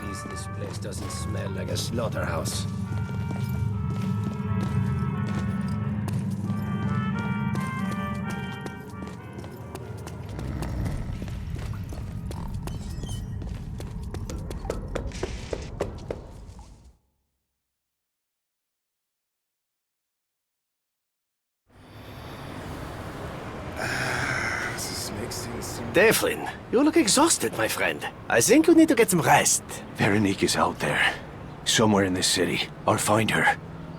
least this place doesn't smell like a slaughterhouse. Devlin, you look exhausted, my friend. I think you need to get some rest. Veronique is out there. Somewhere in this city. I'll find her.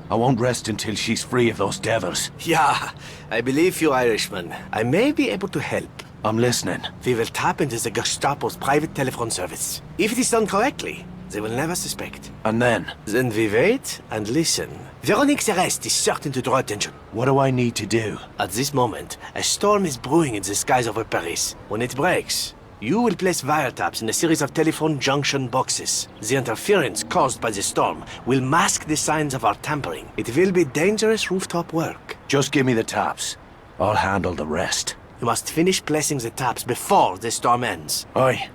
I won't rest until she's free of those devils. Yeah, I believe you, Irishman. I may be able to help. I'm listening. We will tap into the Gestapo's private telephone service. If it is done correctly, they will never suspect. And then? Then we wait and listen. Veronique's arrest is certain to draw attention. What do I need to do? At this moment, a storm is brewing in the skies over Paris. When it breaks, you will place wiretaps in a series of telephone junction boxes. The interference caused by the storm will mask the signs of our tampering. It will be dangerous rooftop work. Just give me the taps. I'll handle the rest. You must finish placing the taps before the storm ends. Aye.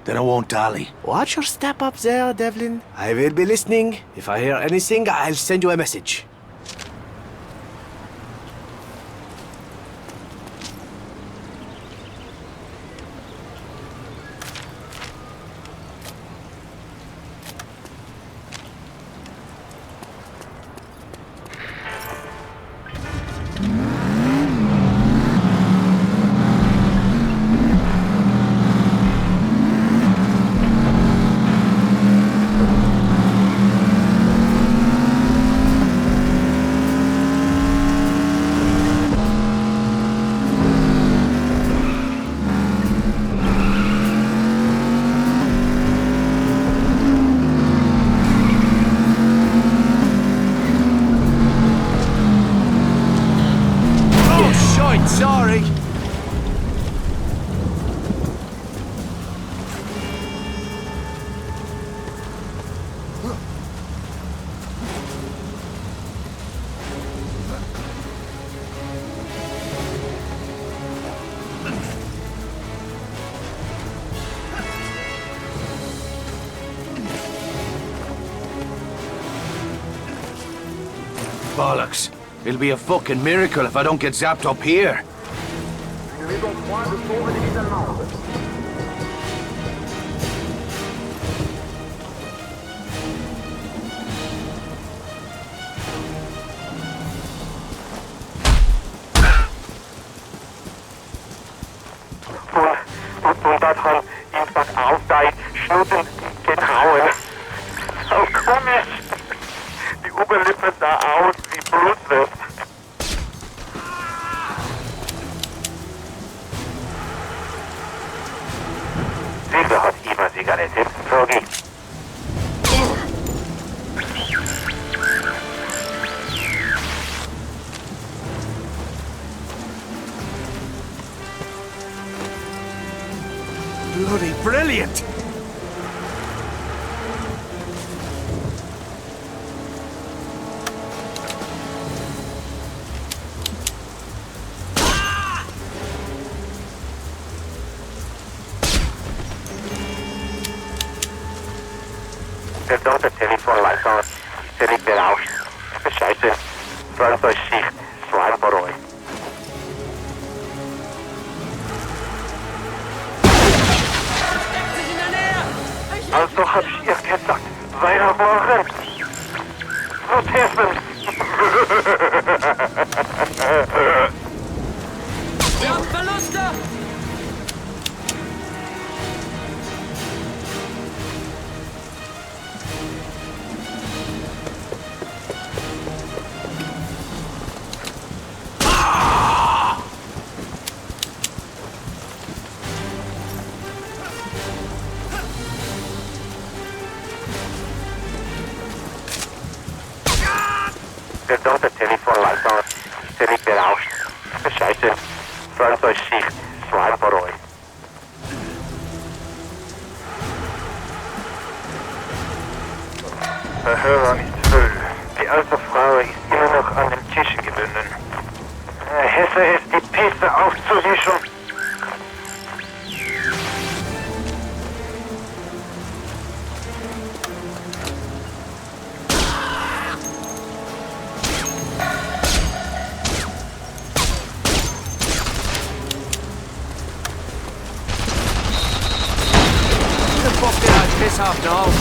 Then I won't dally. Watch your step up there, Devlin. I will be listening. If I hear anything, I'll send you a message. Sorry. Bollocks. It'll be a fucking miracle if I don't get zapped up here. Und daran einfach aufdeiht, Schnutten getrauen. So komisch. Die Oberlippe sah aus wie Blutwurst. Silber hat immer Zigarette, Froggy. Bloody brilliant! Verdammte Telefonleitung ist direkt berauscht. Scheiße. Freut euch sich. Schwarmboroi. Also hab ich ihr gesagt, weitermachen. Protesten. Wir haben Verluste! Verdammte Telefonleitung ist direkt berauscht. Scheiße. Freut euch sich. Schwarmboroi. Verhörer ist voll. Die alte Frau ist immer noch an den Tisch gebunden. Hesse ist die Piste aufzuwischen. auf!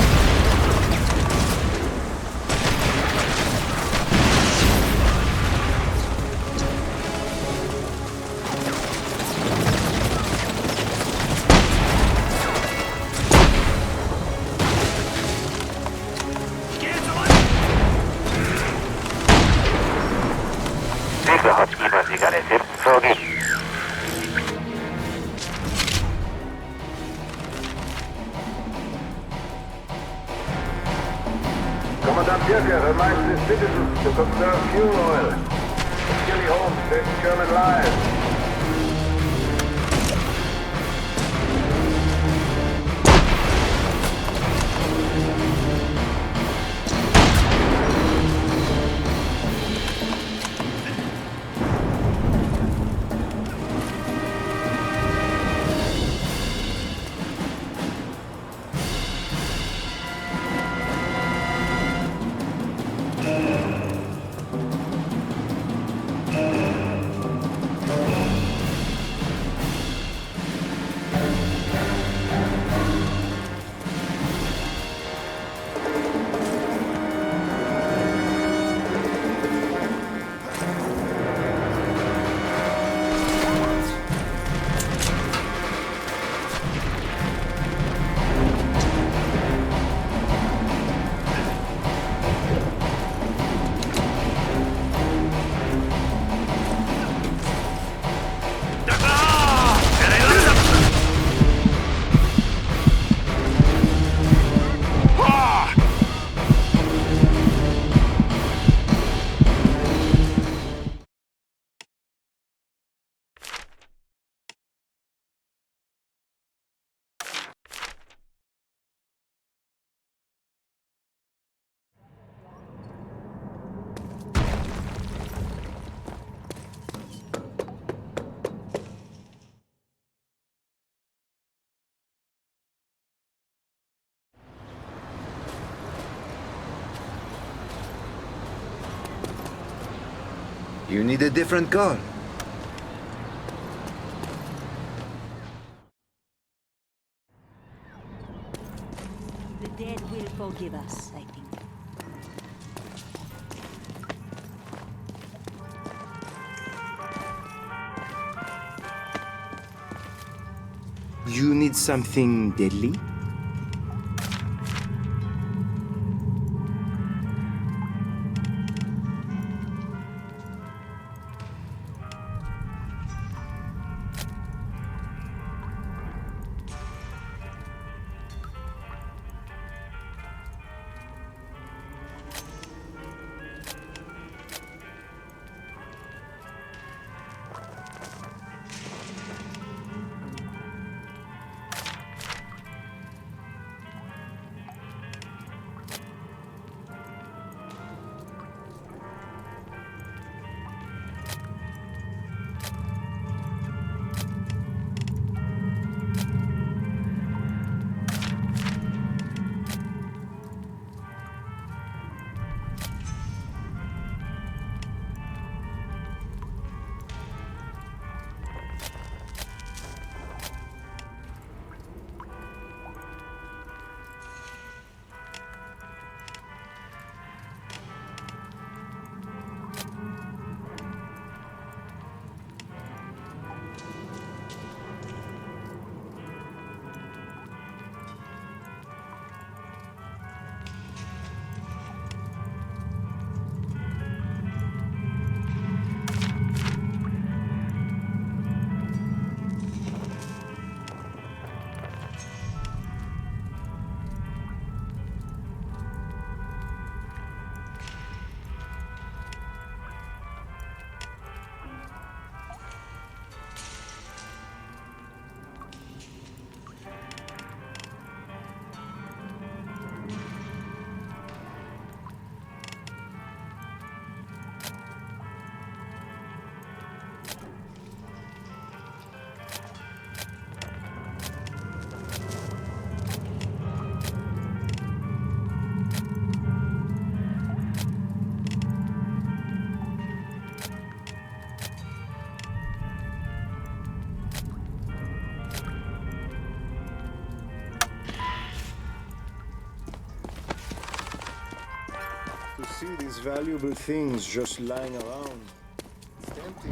Wychodźmy na zigarety. Drogi. Commandant Birker reminds his citizens to conserve fuel oil. Gilly Holmes saves German lives. You need a different car. The dead will forgive us, I think. You need something deadly? to see these valuable things just lying around. It's empty.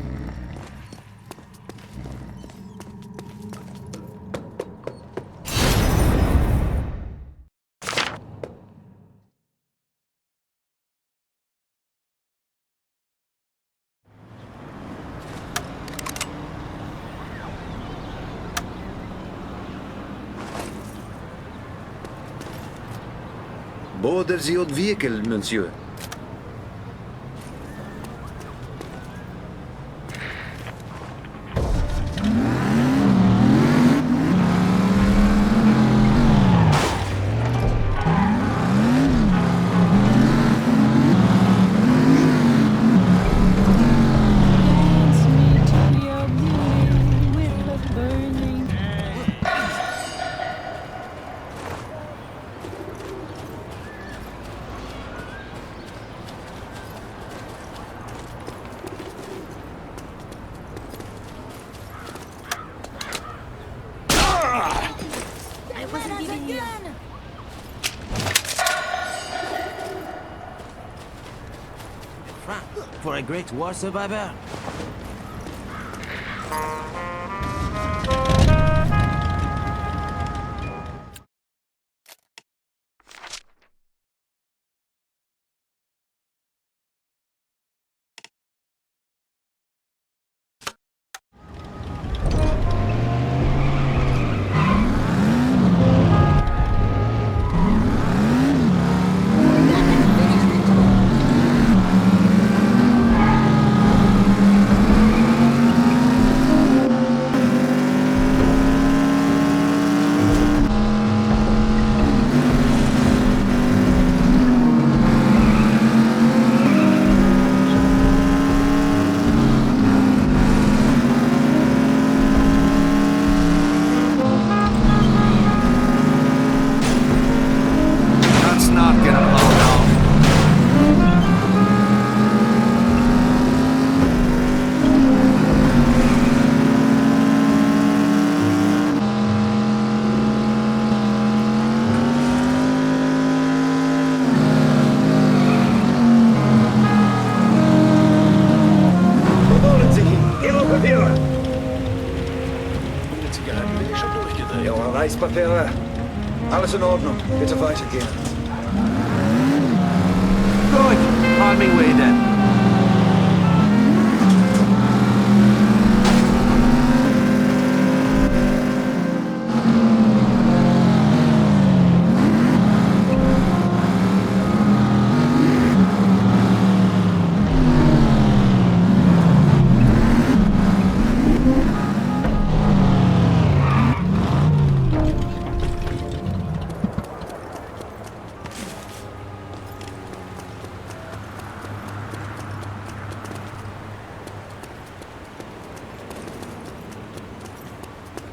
Board of the old vehicle, monsieur. For a great war survivor. Reispapiere. Alles in Ordnung. Bitte weitergehen. Good. On me way then.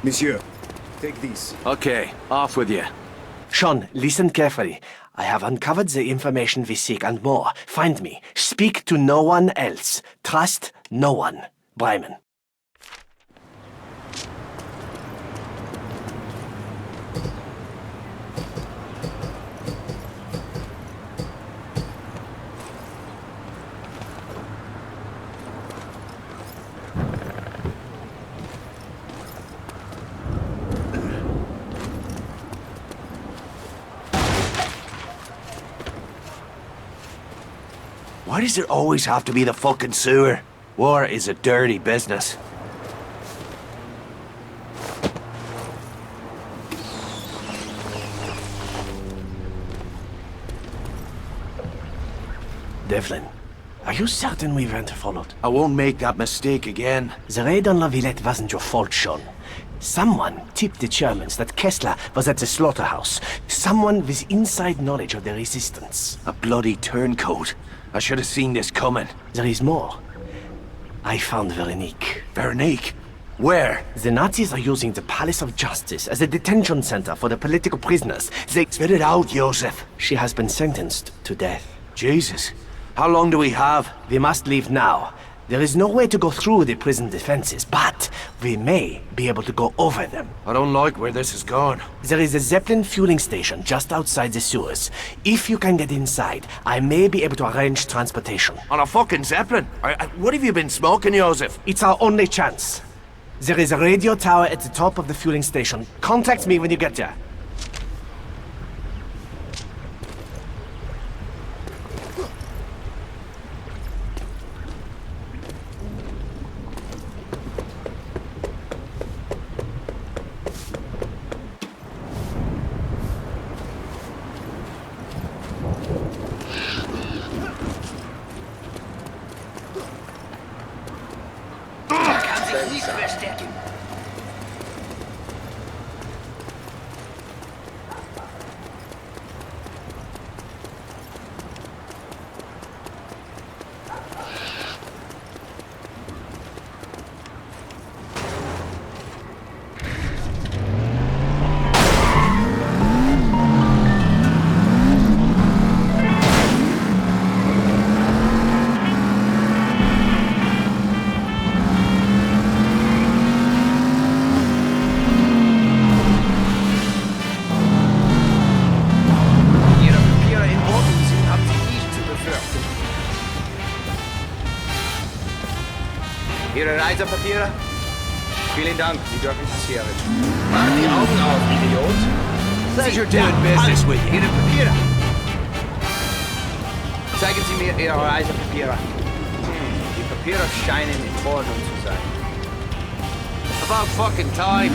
Monsieur, take these. Okay, off with you. Sean, listen carefully. I have uncovered the information we seek and more. Find me. Speak to no one else. Trust no one. Bryman. Why does it always have to be the fucking sewer? War is a dirty business. Devlin, are you certain we weren't followed? I won't make that mistake again. The raid on La Villette wasn't your fault, Sean. Someone tipped the Germans that Kessler was at the slaughterhouse. Someone with inside knowledge of the resistance. A bloody turncoat. I should have seen this coming. There is more. I found Veronique. Veronique? Where? The Nazis are using the Palace of Justice as a detention center for the political prisoners. They... Spit it out, Joseph. She has been sentenced to death. Jesus. How long do we have? We must leave now. There is no way to go through the prison defenses, but we may be able to go over them. I don't like where this is going. There is a Zeppelin fueling station just outside the sewers. If you can get inside, I may be able to arrange transportation. On a fucking Zeppelin? What have you been smoking, Joseph? It's our only chance. There is a radio tower at the top of the fueling station. Contact me when you get there. Ihre Reisepapiere? Vielen Dank, Sie dürfen passieren. Machen die Augen auf, Idiot! Pleasure doing business with you. Ihre Papiere! Zeigen Sie mir Ihre Reisepapiere. Die Papiere scheinen in Ordnung zu sein. About fucking time.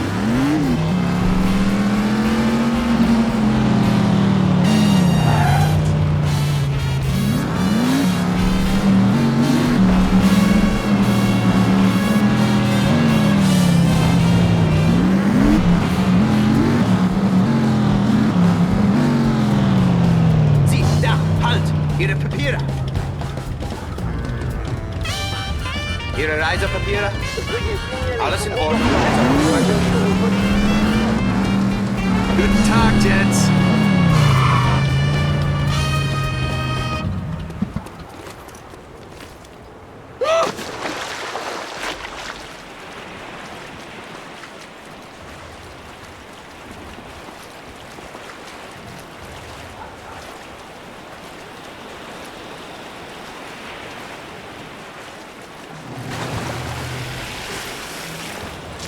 Ihre Papiere. Ihre Reisepapiere. Alles in Ordnung. Guten Tag, Jets.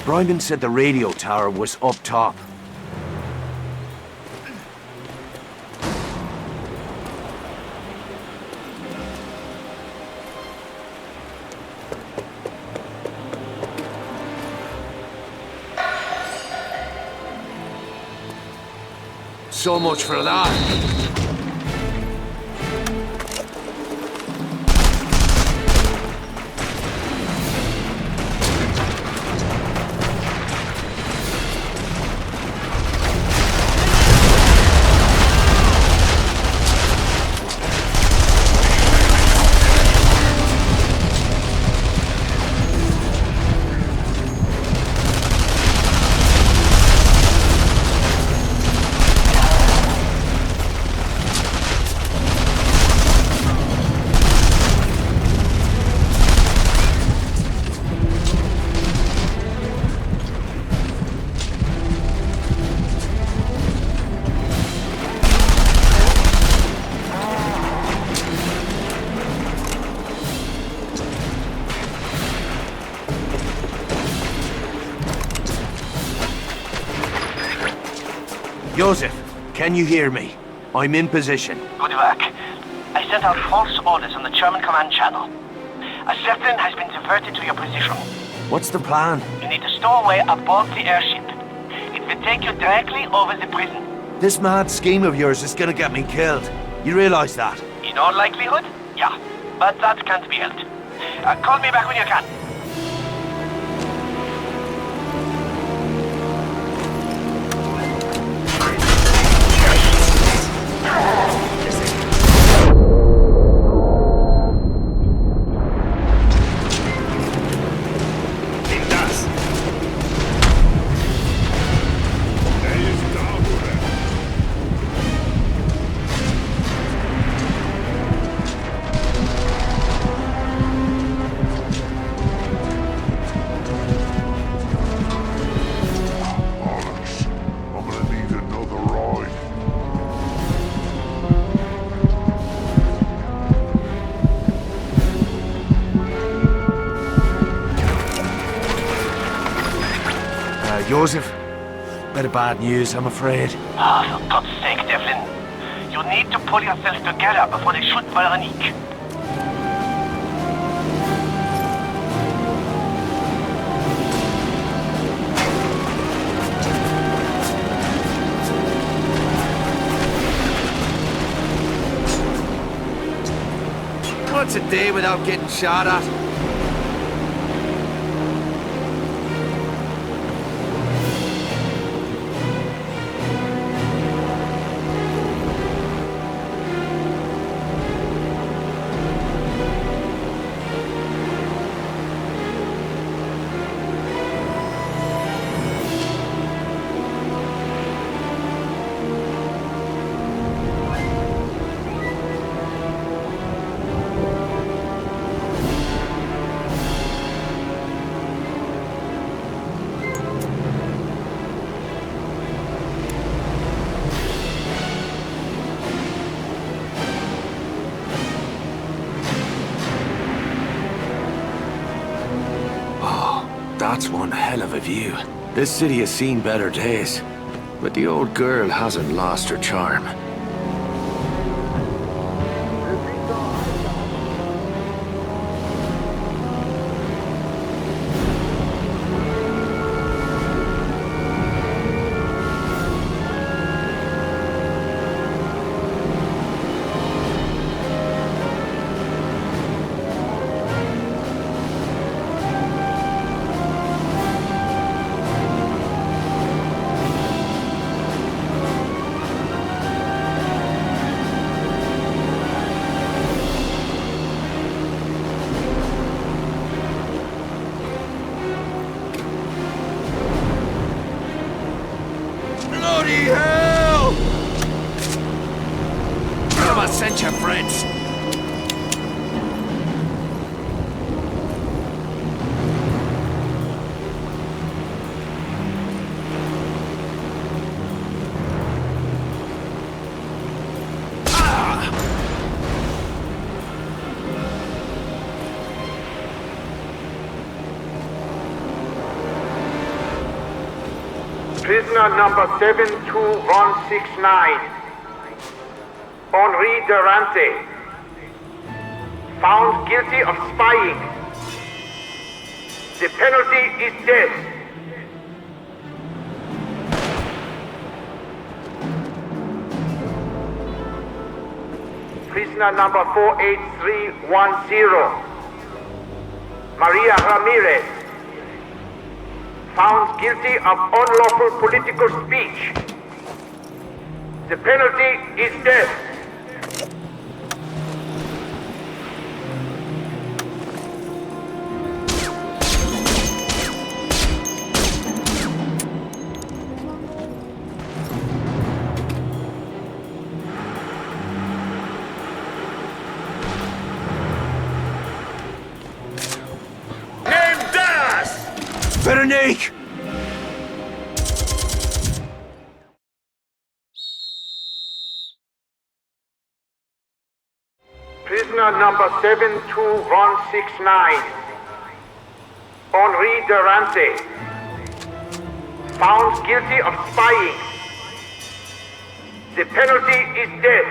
Bryman said the radio tower was up top. So much for that. Joseph, can you hear me? I'm in position. Good work. I sent out false orders on the German command channel. A Zeppelin has been diverted to your position. What's the plan? You need to stow away aboard the airship. It will take you directly over the prison. This mad scheme of yours is gonna get me killed. You realize that? In all likelihood, yeah. But that can't be helped. Call me back when you can. Joseph, bit of bad news, I'm afraid. Ah, for God's sake, Devlin. You need to pull yourself together before they shoot Veronique. What's a day without getting shot at? That's one hell of a view. This city has seen better days, but the old girl hasn't lost her charm. Bloody hell! Come on, send your friends. Prisoner number 72169, Henri Durante, found guilty of spying. The penalty is death. Prisoner number 48310, Maria Ramirez, found guilty of unlawful political speech. The penalty is death. Veronique! Prisoner number 72169, Henri Durante, found guilty of spying. The penalty is death.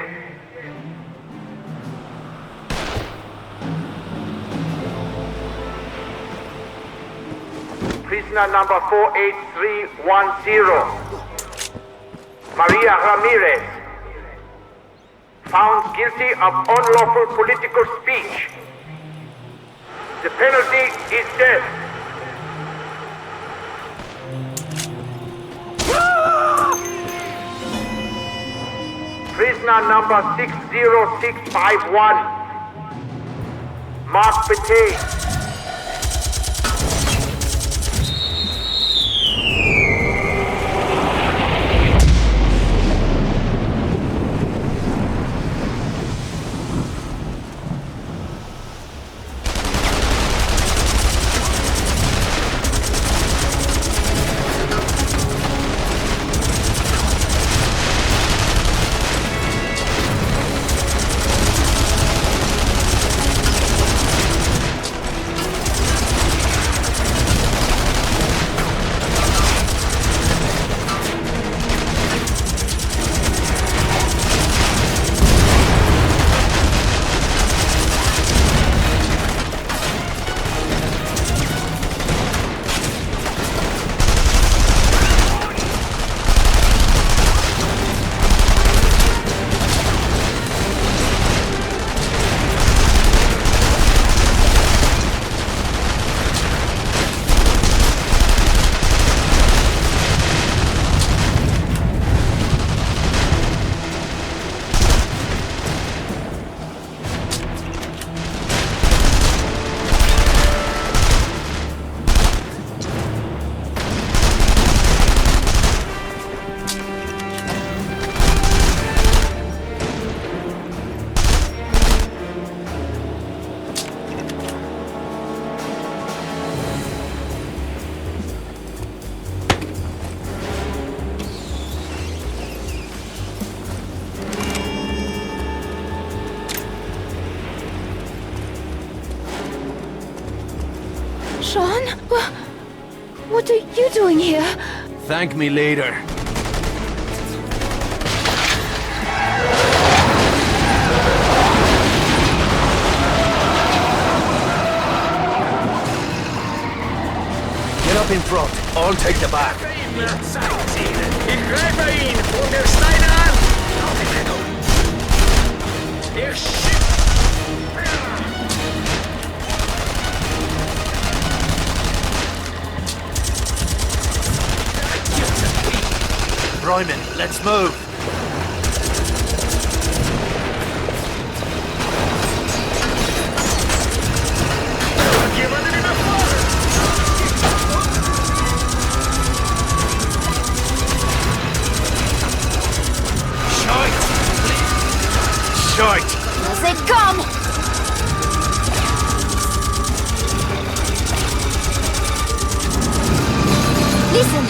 Prisoner number 48310, Maria Ramirez, found guilty of unlawful political speech. The penalty is death. Prisoner number 60651, Mark Bethea, Sean? What are you doing here? Thank me later. Get up in front. I'll take the back. Ich greife ihn und der Stein an! Er schießt! Bryman, let's move. Shite! Here they come! Listen!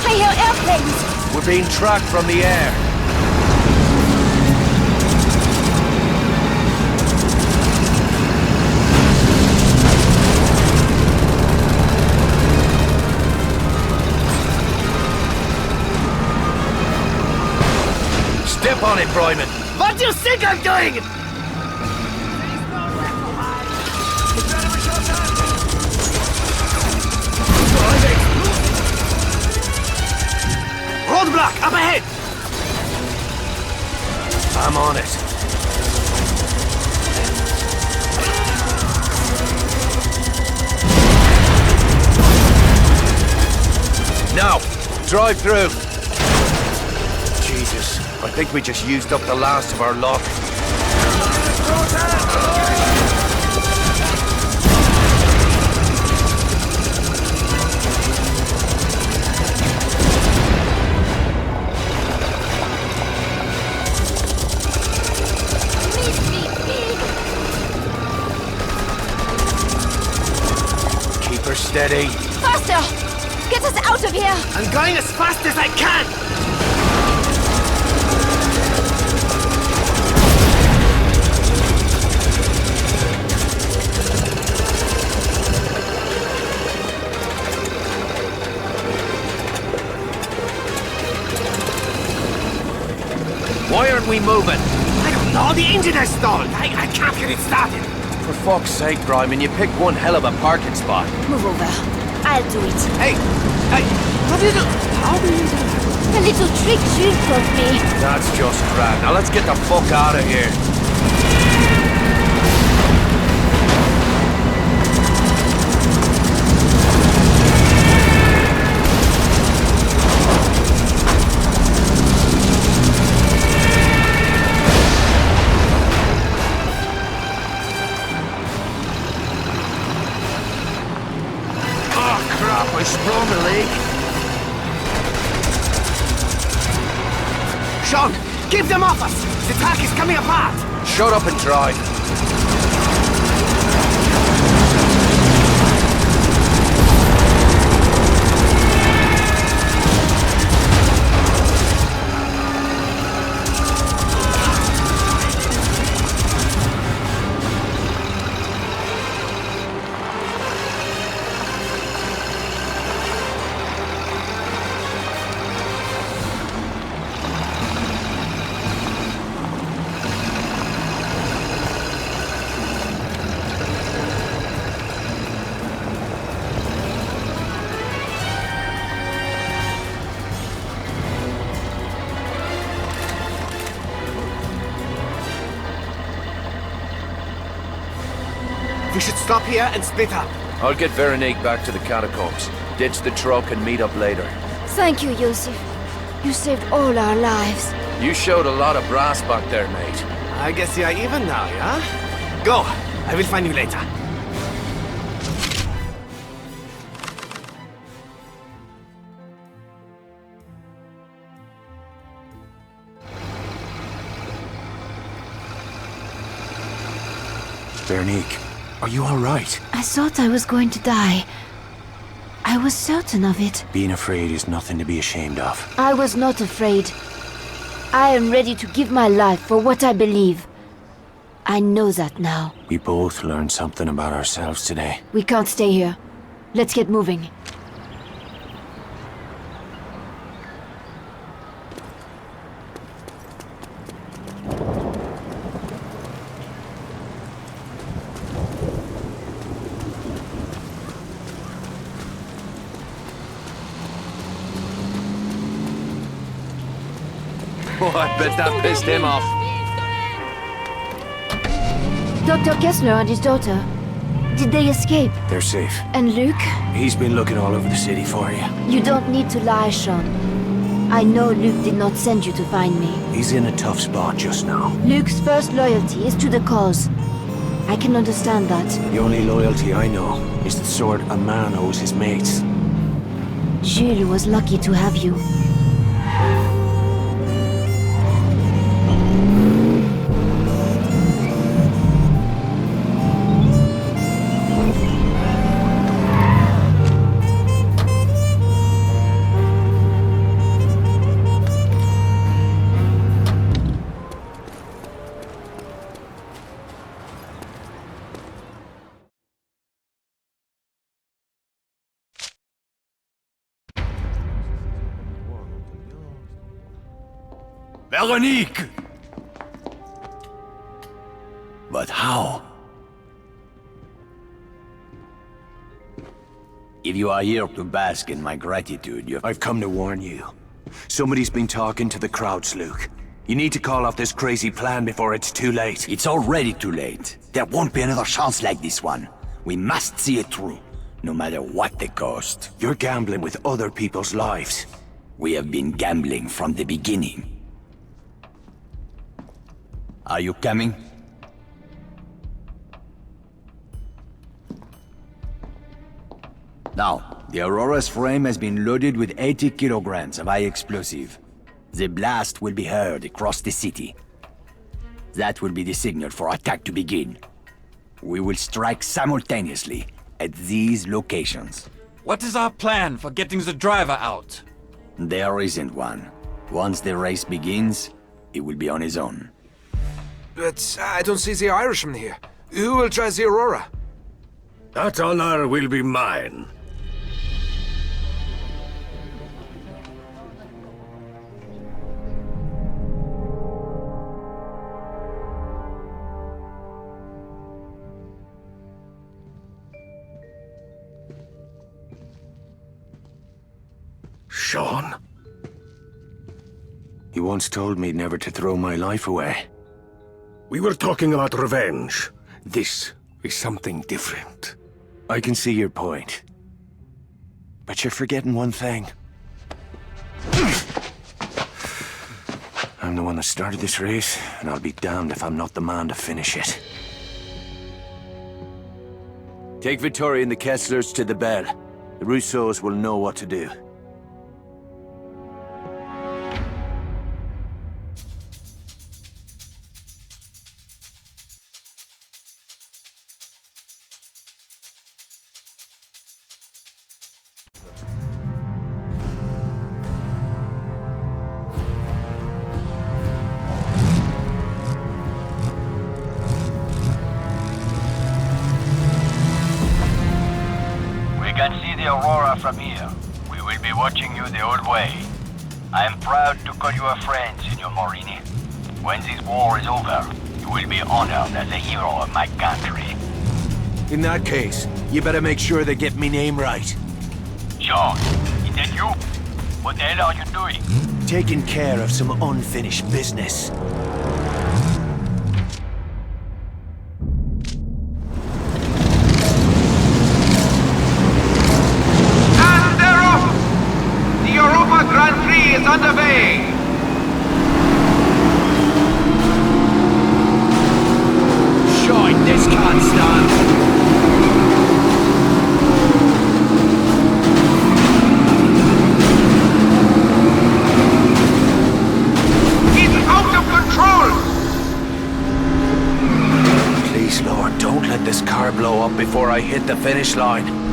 I hear airplanes! We're being tracked from the air. Step on it, Bryman. What do you think I'm doing? Roadblock, up ahead! I'm on it. Now, drive through. Jesus, I think we just used up the last of our luck. Keep her steady. Faster! Get us out of here! I'm going as fast as I can! Why aren't we moving? I don't know, the engine has stalled. I can't get it started. For fuck's sake, Bryman, you picked one hell of a parking spot. Move over. I'll do it. Hey, what do you do? How do you do that? A little trick Jules taught me. That's just crap. Now let's get the fuck out of here. I sprung a leak. Sean, keep them off us! The attack is coming apart! Shut up and drive. We should stop here and split up. I'll get Veronique back to the catacombs. Ditch the truck and meet up later. Thank you, Yosef. You saved all our lives. You showed a lot of brass back there, mate. I guess you're even now, yeah? Go! I will find you later. Veronique, are you all right? I thought I was going to die. I was certain of it. Being afraid is nothing to be ashamed of. I was not afraid. I am ready to give my life for what I believe. I know that now. We both learned something about ourselves today. We can't stay here. Let's get moving. Oh, I bet that pissed him off. Dr. Kessler and his daughter. Did they escape? They're safe. And Luke? He's been looking all over the city for you. You don't need to lie, Sean. I know Luke did not send you to find me. He's in a tough spot just now. Luke's first loyalty is to the cause. I can understand that. The only loyalty I know is the sort a man owes his mates. Jules was lucky to have you. Veronique! But how? If you are here to bask in my gratitude, I've come to warn you. Somebody's been talking to the crowds, Luke. You need to call off this crazy plan before it's too late. It's already too late. There won't be another chance like this one. We must see it through, no matter what the cost. You're gambling with other people's lives. We have been gambling from the beginning. Are you coming? Now, the Aurora's frame has been loaded with 80 kilograms of high explosive. The blast will be heard across the city. That will be the signal for attack to begin. We will strike simultaneously at these locations. What is our plan for getting the driver out? There isn't one. Once the race begins, he will be on his own. But I don't see the Irishman here. Who will drive the Aurora? That honor will be mine. Sean? He once told me never to throw my life away. We were talking about revenge. This is something different. I can see your point. But you're forgetting one thing. I'm the one that started this race, and I'll be damned if I'm not the man to finish it. Take Vittoria and the Kesslers to the bell. The Rousseaus will know what to do. Aurora from here. We will be watching you the whole way. I am proud to call you a friend, Signor Morini. When this war is over, you will be honored as a hero of my country. In that case, you better make sure they get me name right. Sean, is that you? What the hell are you doing? Taking care of some unfinished business. Grand Prix is underway! Shite, this can't stand! He's out of control! Please, Lord, don't let this car blow up before I hit the finish line.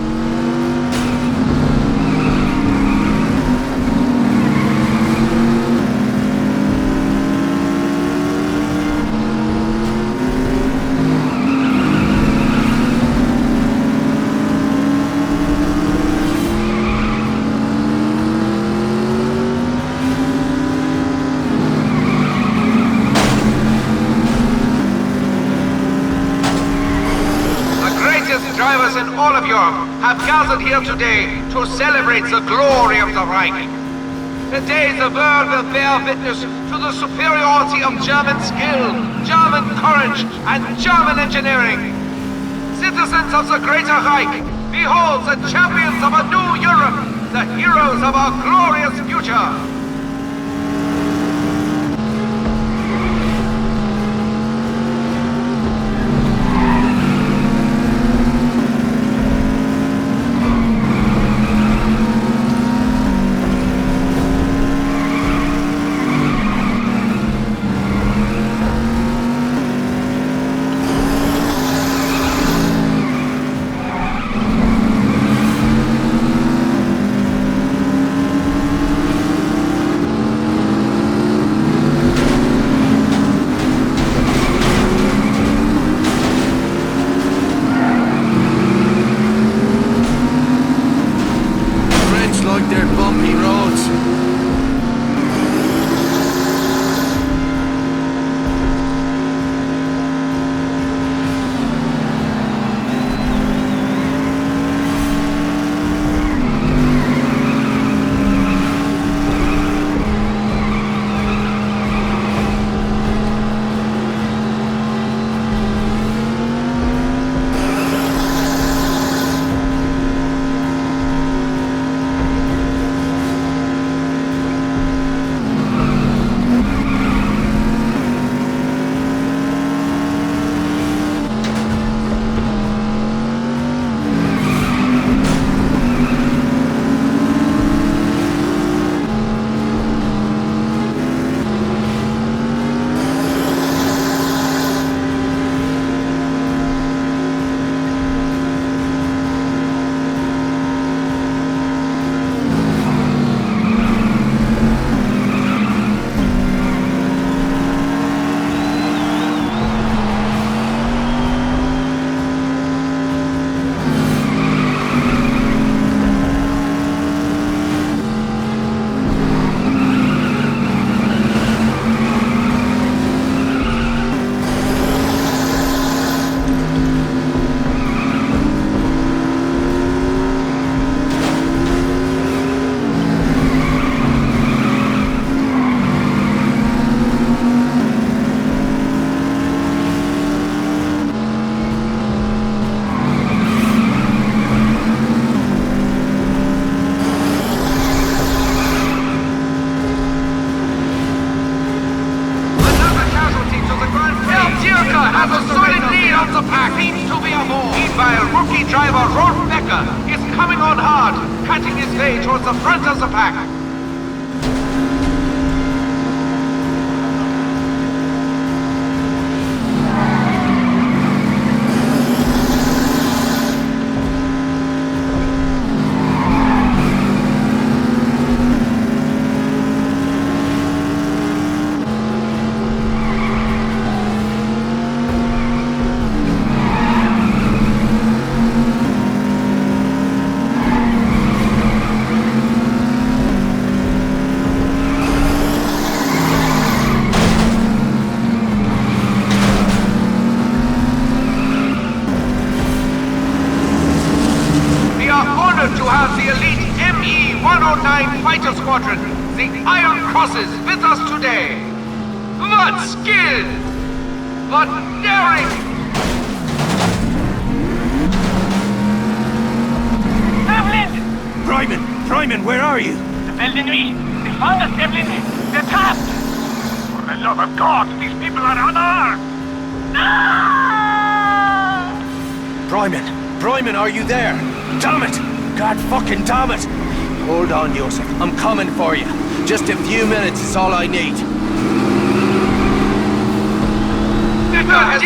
drivers in all of Europe have gathered here today to celebrate the glory of the Reich. Today the world will bear witness to the superiority of German skill, German courage, and German engineering. Citizens of the Greater Reich, behold the champions of a new Europe, the heroes of our glorious future. Towards the front of the pack. Fighter Squadron, the Iron Crosses, with us today. What skill! What daring! Devlin! Bryman, where are you? The Beldenry! They found us, Devlin! They're tasked! For the love of God, these people are unarmed! No! Bryman, are you there? Damn it! God fucking damn it! Hold on, Joseph. I'm coming for you. Just a few minutes is all I need. Dirka has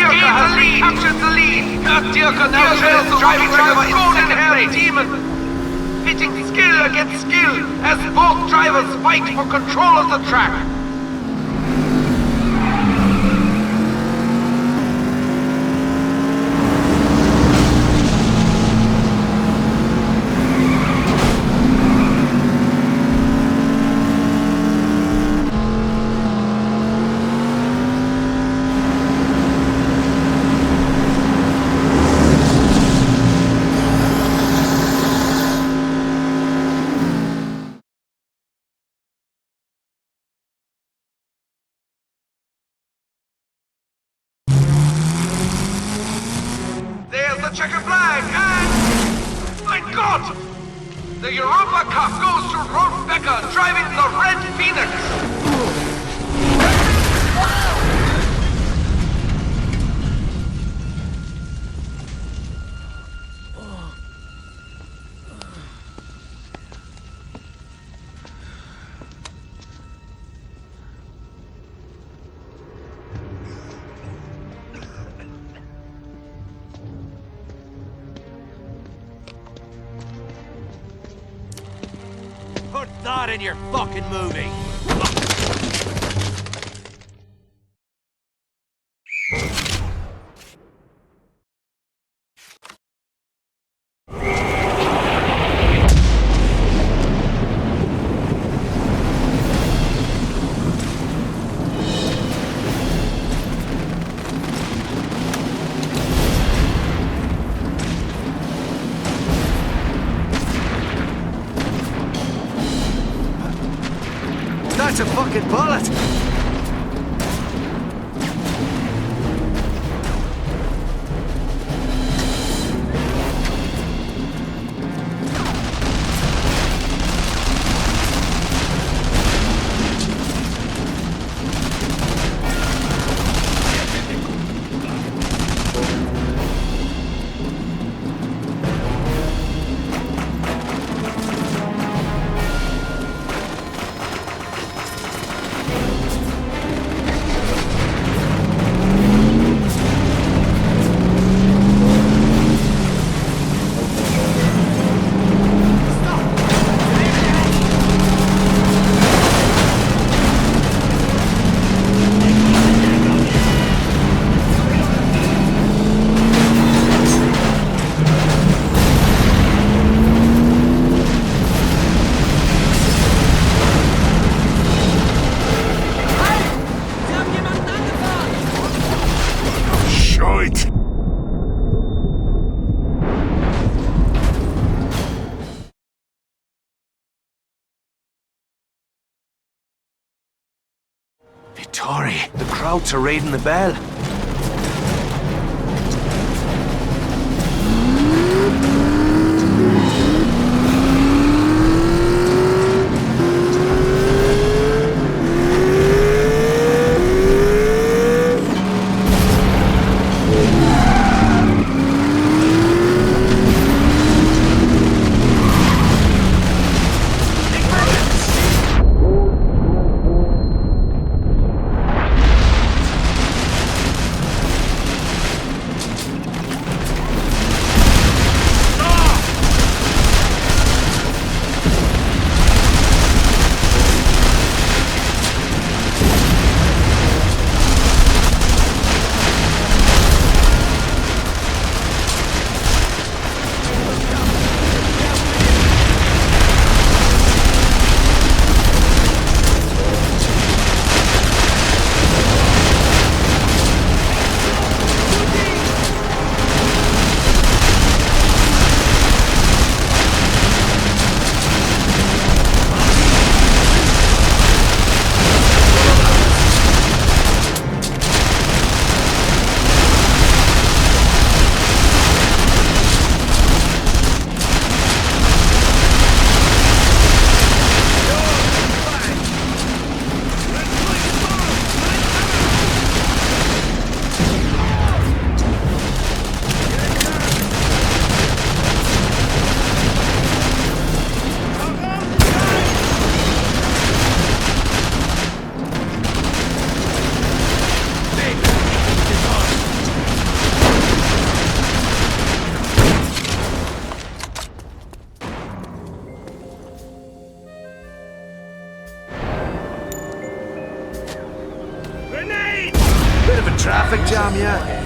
recaptured the lead. Dirka now trails the driving driver golden hell demon. Pitting skill against skill as both drivers fight for control of the track. checkered flag, and... My God! The Europa Cup goes to Rolf Becker driving the Red Phoenix! Put that in your fucking movie! That's a fucking bullet! Vittori, the Krauts are raiding the Bell. Bit of a traffic jam, yeah.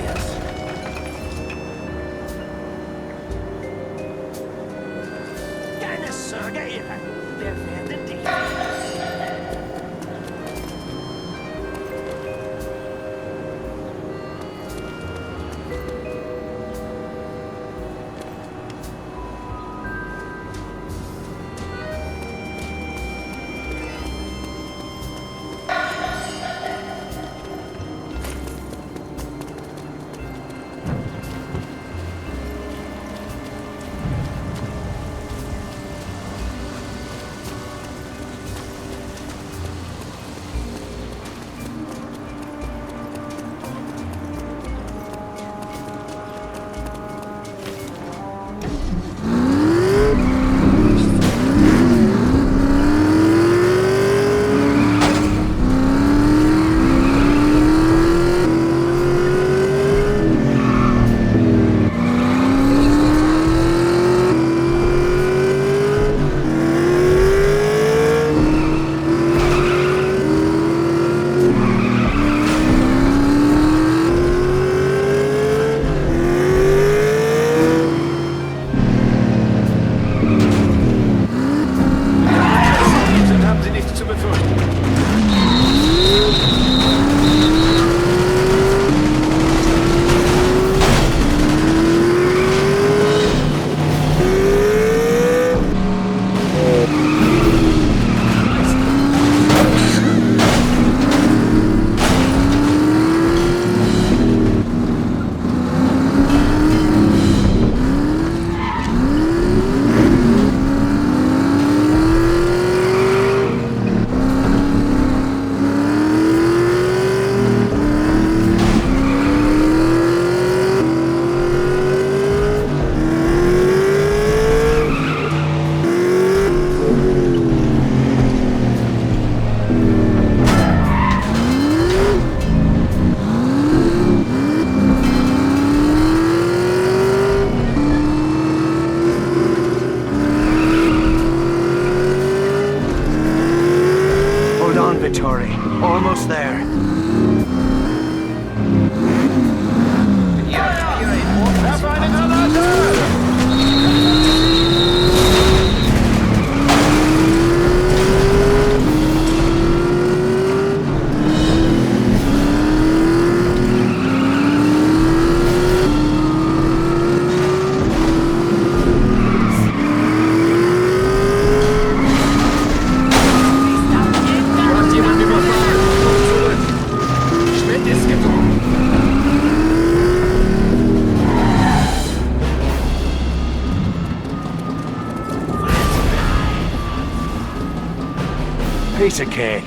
piece of cake.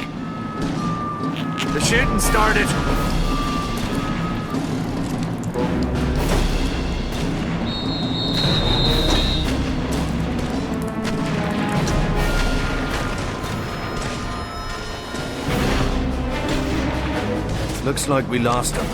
The shooting started. Looks like we lost him.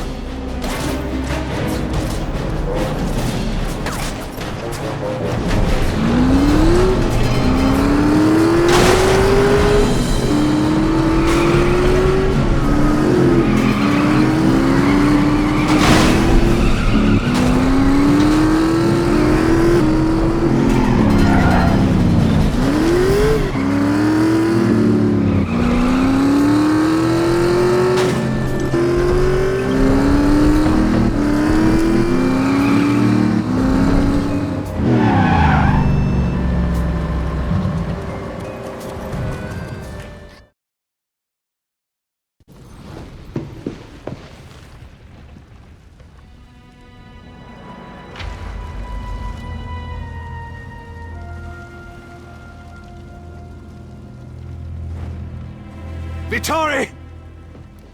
Vittori!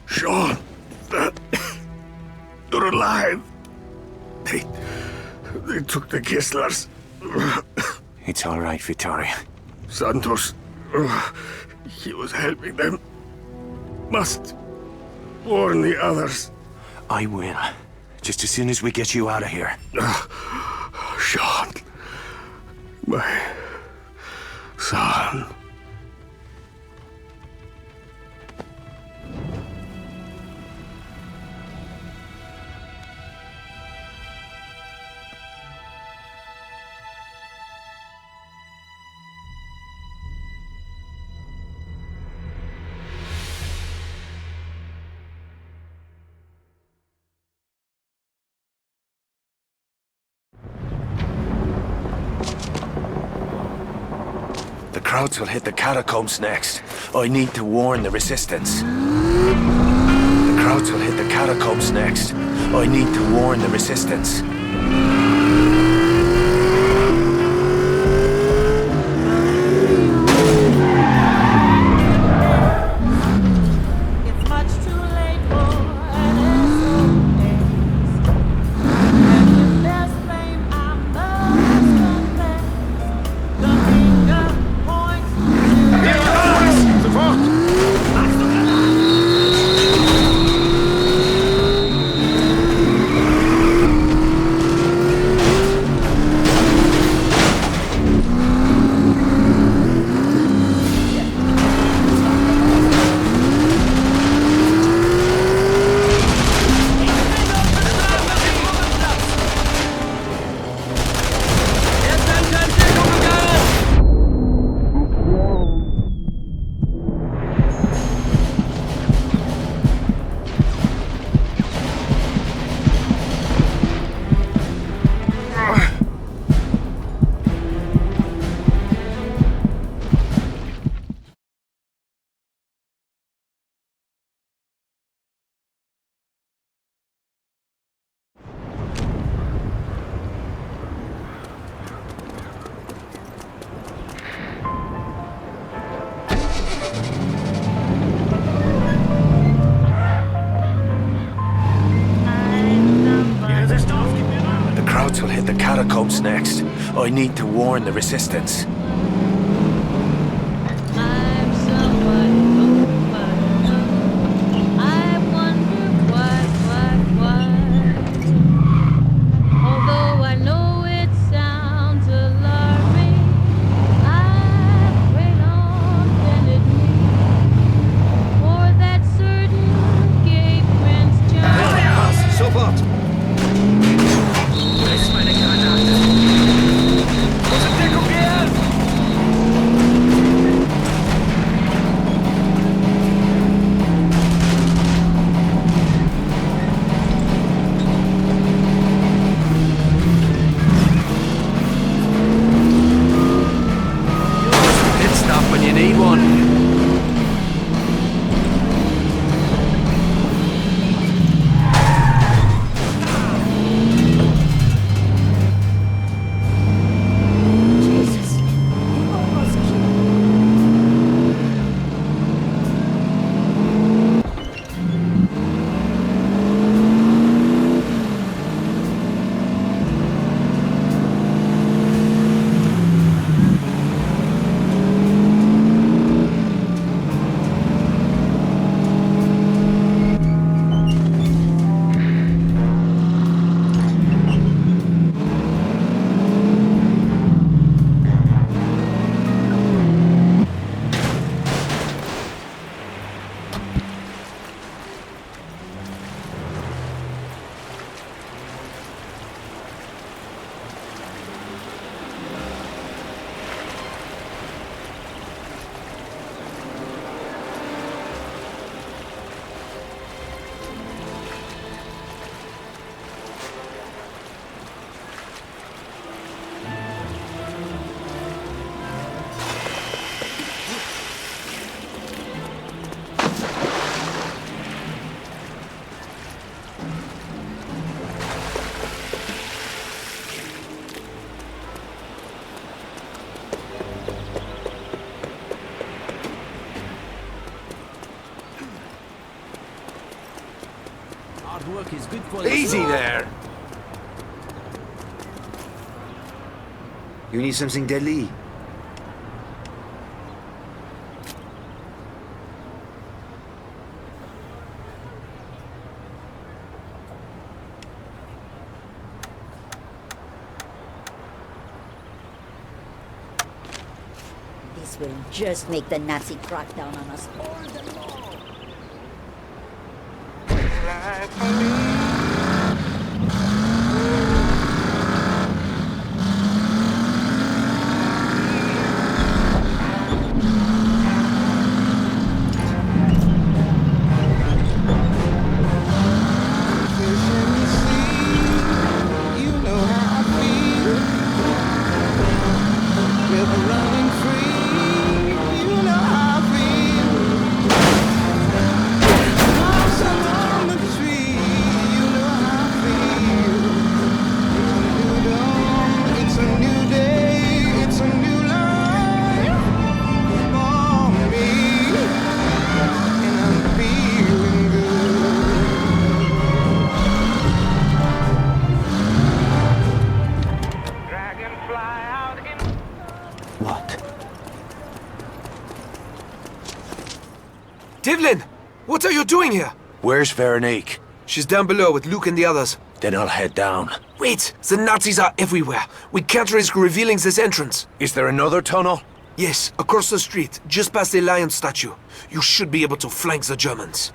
Sean, you're alive. They took the Kisslers. It's all right, Vittori. Santos, he was helping them. Must warn the others. I will. Just as soon as we get you out of here. Sean, my son. The Krauts will hit the catacombs next. I need to warn the resistance. The Krauts will hit the catacombs next. I need to warn the resistance. Will hit the catacombs next. I need to warn the resistance. Meine Granate! Wo sind der Kopieren? good for the Easy soul. there. You need something deadly? This will just make the Nazi crack down on us all the more. Devlin! What are you doing here? Where's Veronique? She's down below with Luke and the others. Then I'll head down. Wait! The Nazis are everywhere. We can't risk revealing this entrance. Is there another tunnel? Yes, across the street, just past the lion statue. You should be able to flank the Germans.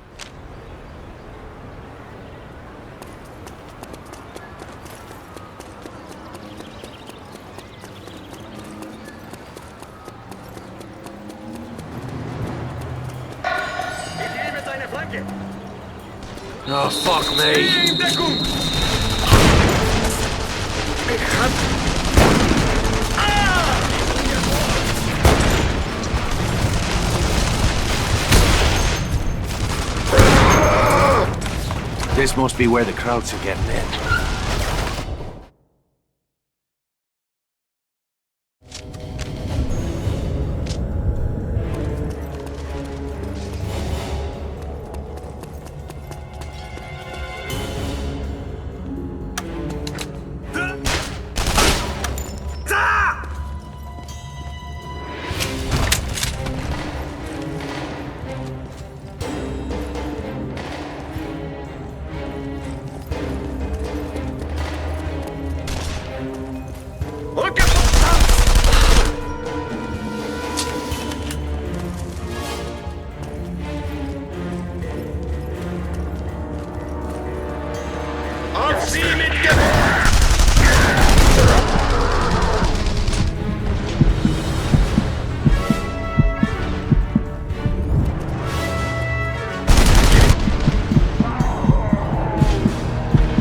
Oh, fuck me. This must be where the Krauts are getting in.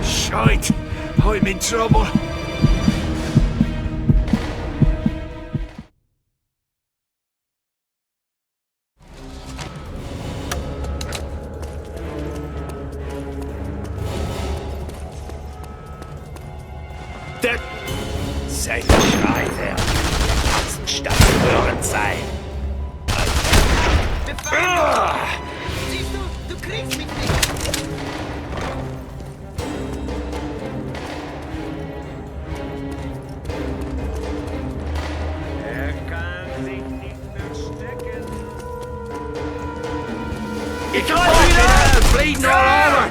Shite! I'm in trouble. Seine Schreie statt hören sein. Siehst du, du kriegst mich nicht. Kann sich nicht verstecken. Ich kann wieder! Bleeding all over!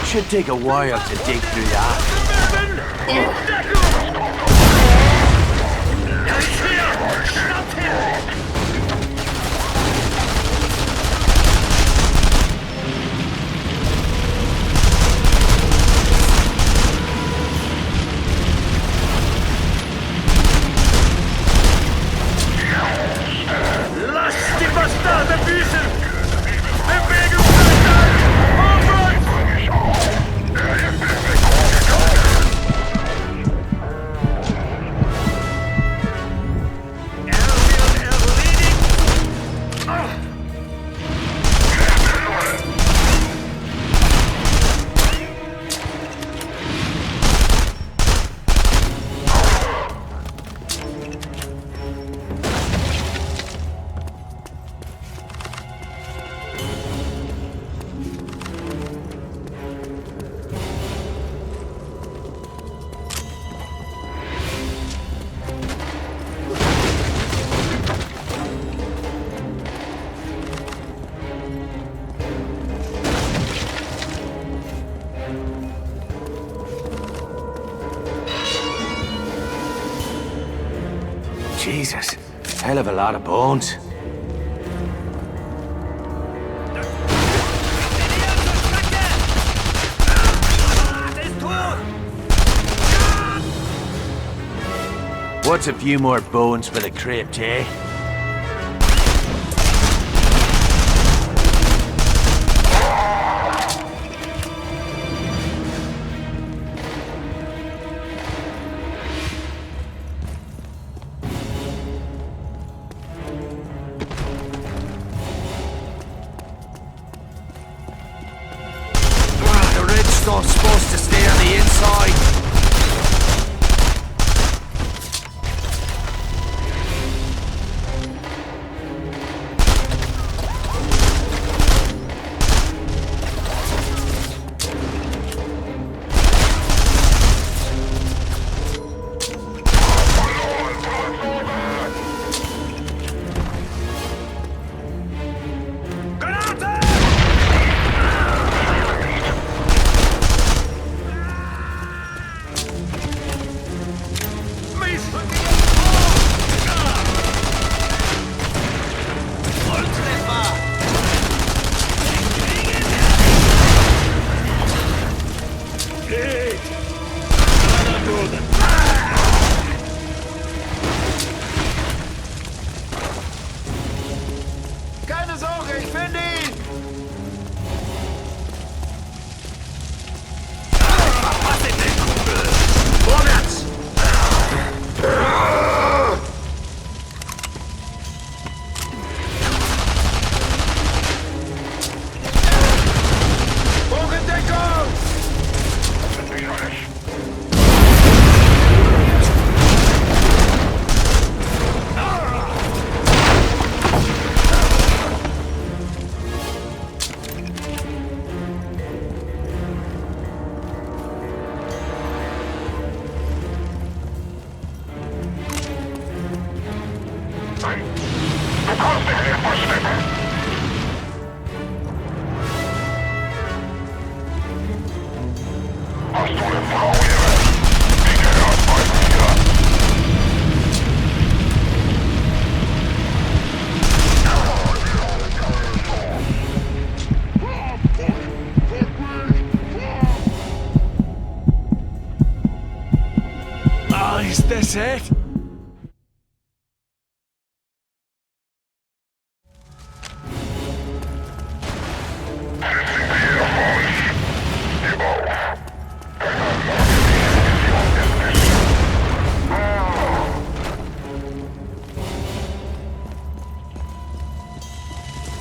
Should take a while to dig through that. Jesus, hell of a lot of bones. What's a few more bones for the crypt, eh? The redstone's supposed to stay on the inside. Keine Sorge, ich finde ihn! Was in den Kugel? Vorwärts! Bogendeckung! Is this it?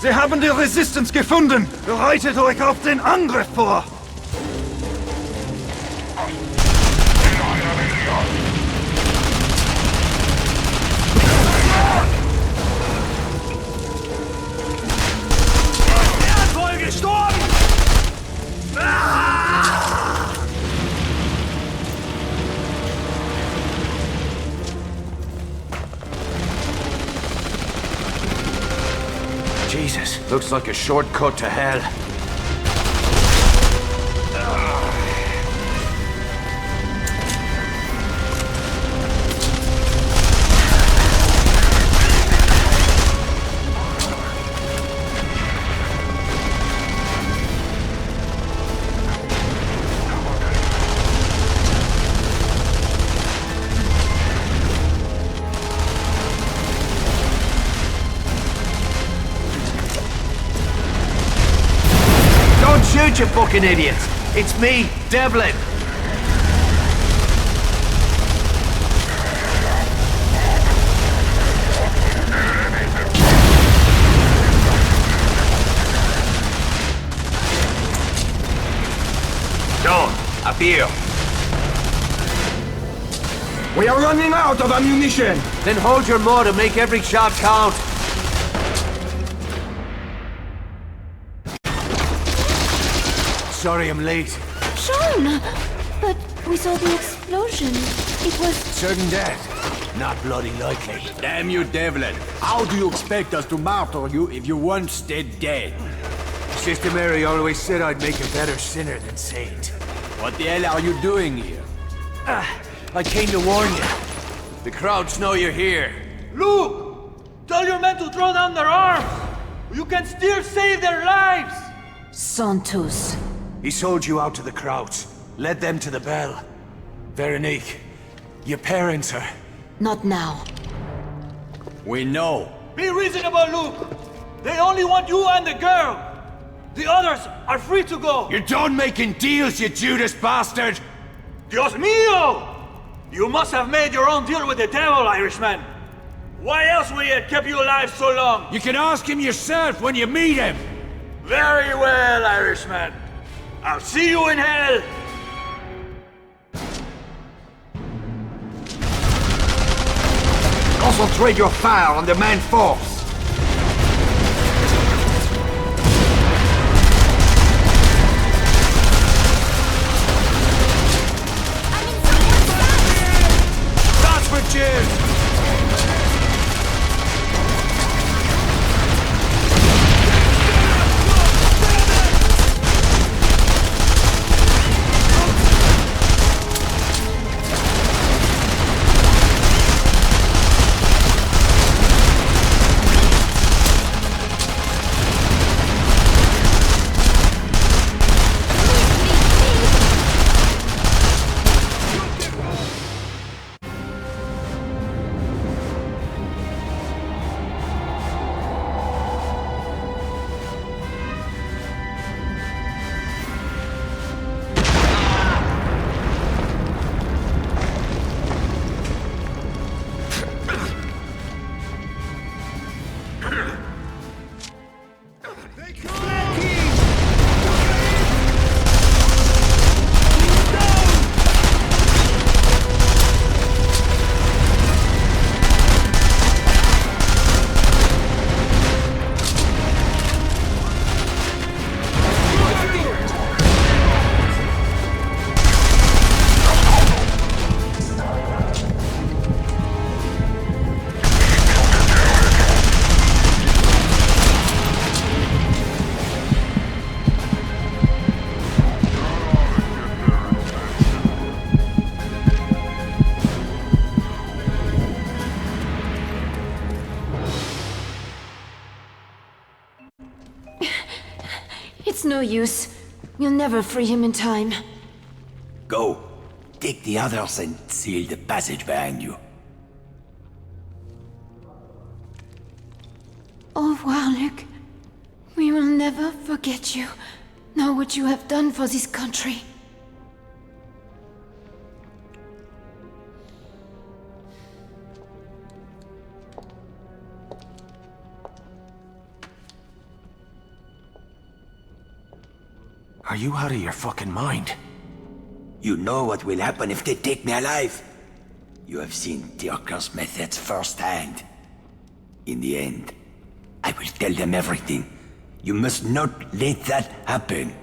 Sie haben die Resistance gefunden! Bereitet euch auf den Angriff vor! Jesus, looks like a shortcut to hell. Shoot, you fucking idiot! It's me, Devlin! John, up here. We are running out of ammunition! Then hold your mud and make every shot count! Sorry I'm late. Sean! But we saw the explosion. It was... Certain death. Not bloody likely. Damn you, Devlin. How do you expect us to martyr you if you once stayed dead? Sister Mary always said I'd make a better sinner than saint. What the hell are you doing here? I came to warn you. The crowds know you're here. Luke! Tell your men to throw down their arms! You can still save their lives! Santos. He sold you out to the Krauts, led them to the Bell. Veronique, your parents are... Not now. We know. Be reasonable, Luke! They only want you and the girl! The others are free to go! You're done making deals, you Judas bastard! Dios mío! You must have made your own deal with the devil, Irishman! Why else would he have kept you alive so long? You can ask him yourself when you meet him! Very well, Irishman. I'll see you in hell! Concentrate your fire on the main force! That's for Jews! It's no use. You'll never free him in time. Go. Take the others and seal the passage behind you. Au revoir, Luke. We will never forget you, nor what you have done for this country. Are you out of your fucking mind? You know what will happen if they take me alive. You have seen Teokar's methods firsthand. In the end, I will tell them everything. You must not let that happen.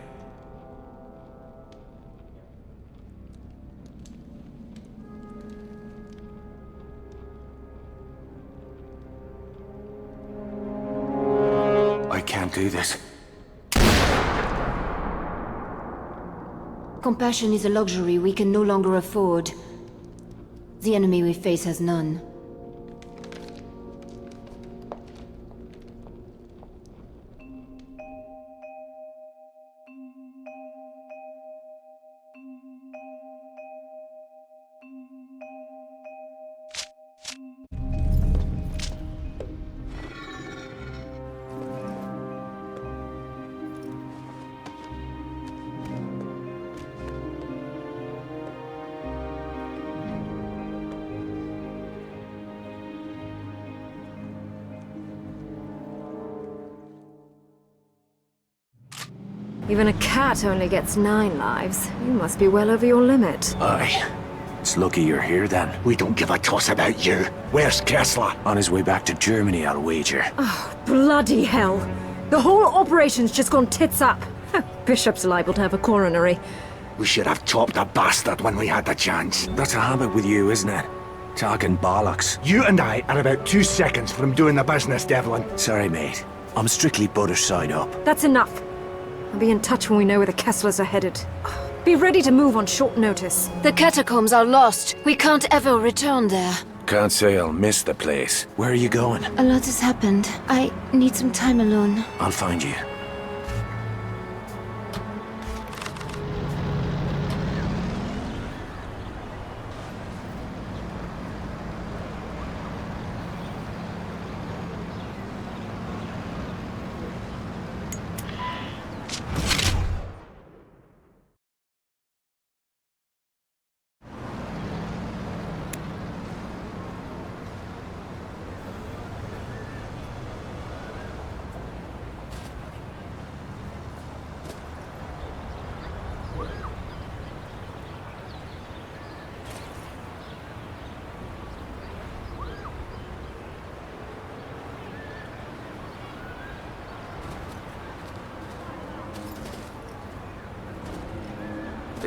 I can't do this. Compassion is a luxury we can no longer afford. The enemy we face has none. Even a cat only gets 9 lives. You must be well over your limit. Aye. It's lucky you're here then. We don't give a toss about you. Where's Kessler? On his way back to Germany, I'll wager. Oh, bloody hell. The whole operation's just gone tits up. Bishop's liable to have a coronary. We should have chopped the bastard when we had the chance. That's a habit with you, isn't it? Talking bollocks. You and I are about 2 seconds from doing the business, Devlin. Sorry, mate. I'm strictly Butters side up. That's enough. I'll be in touch when we know where the Kesslers are headed. Be ready to move on short notice. The catacombs are lost. We can't ever return there. Can't say I'll miss the place. Where are you going? A lot has happened. I need some time alone. I'll find you.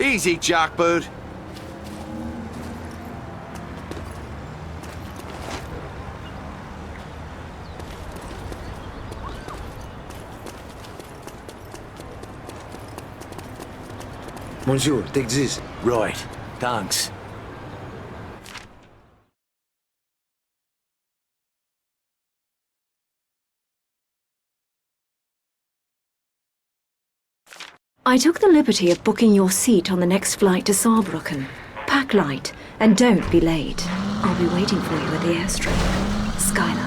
Easy, jackboot. Monsieur, take this. Right. Thanks. I took the liberty of booking your seat on the next flight to Saarbrücken. Pack light, and don't be late. I'll be waiting for you at the airstrip. Skylar.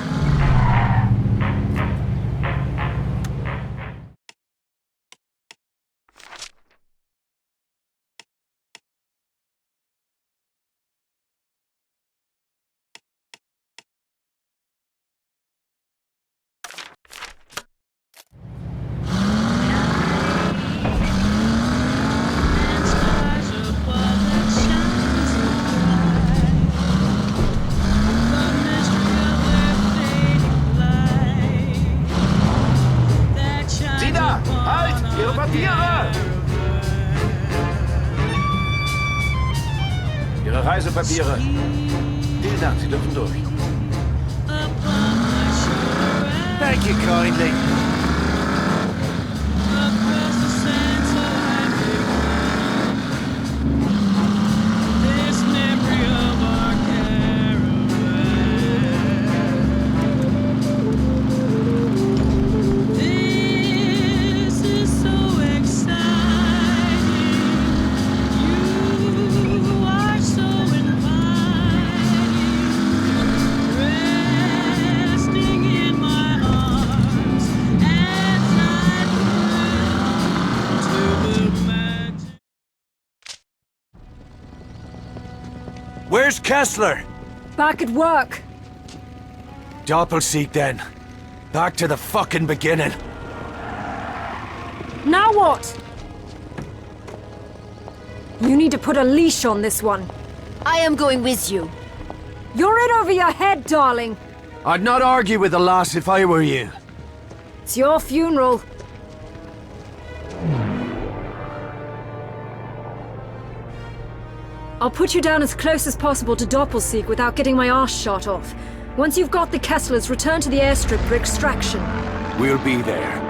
Ihre Reisepapiere. Vielen Dank, Sie dürfen durch. Thank you kindly. Where's Kessler? Back at work. Doppelseek then. Back to the fucking beginning. Now what? You need to put a leash on this one. I am going with you. You're in over your head, darling. I'd not argue with the lass if I were you. It's your funeral. I'll put you down as close as possible to Doppelseek without getting my arse shot off. Once you've got the Kesslers, return to the airstrip for extraction. We'll be there.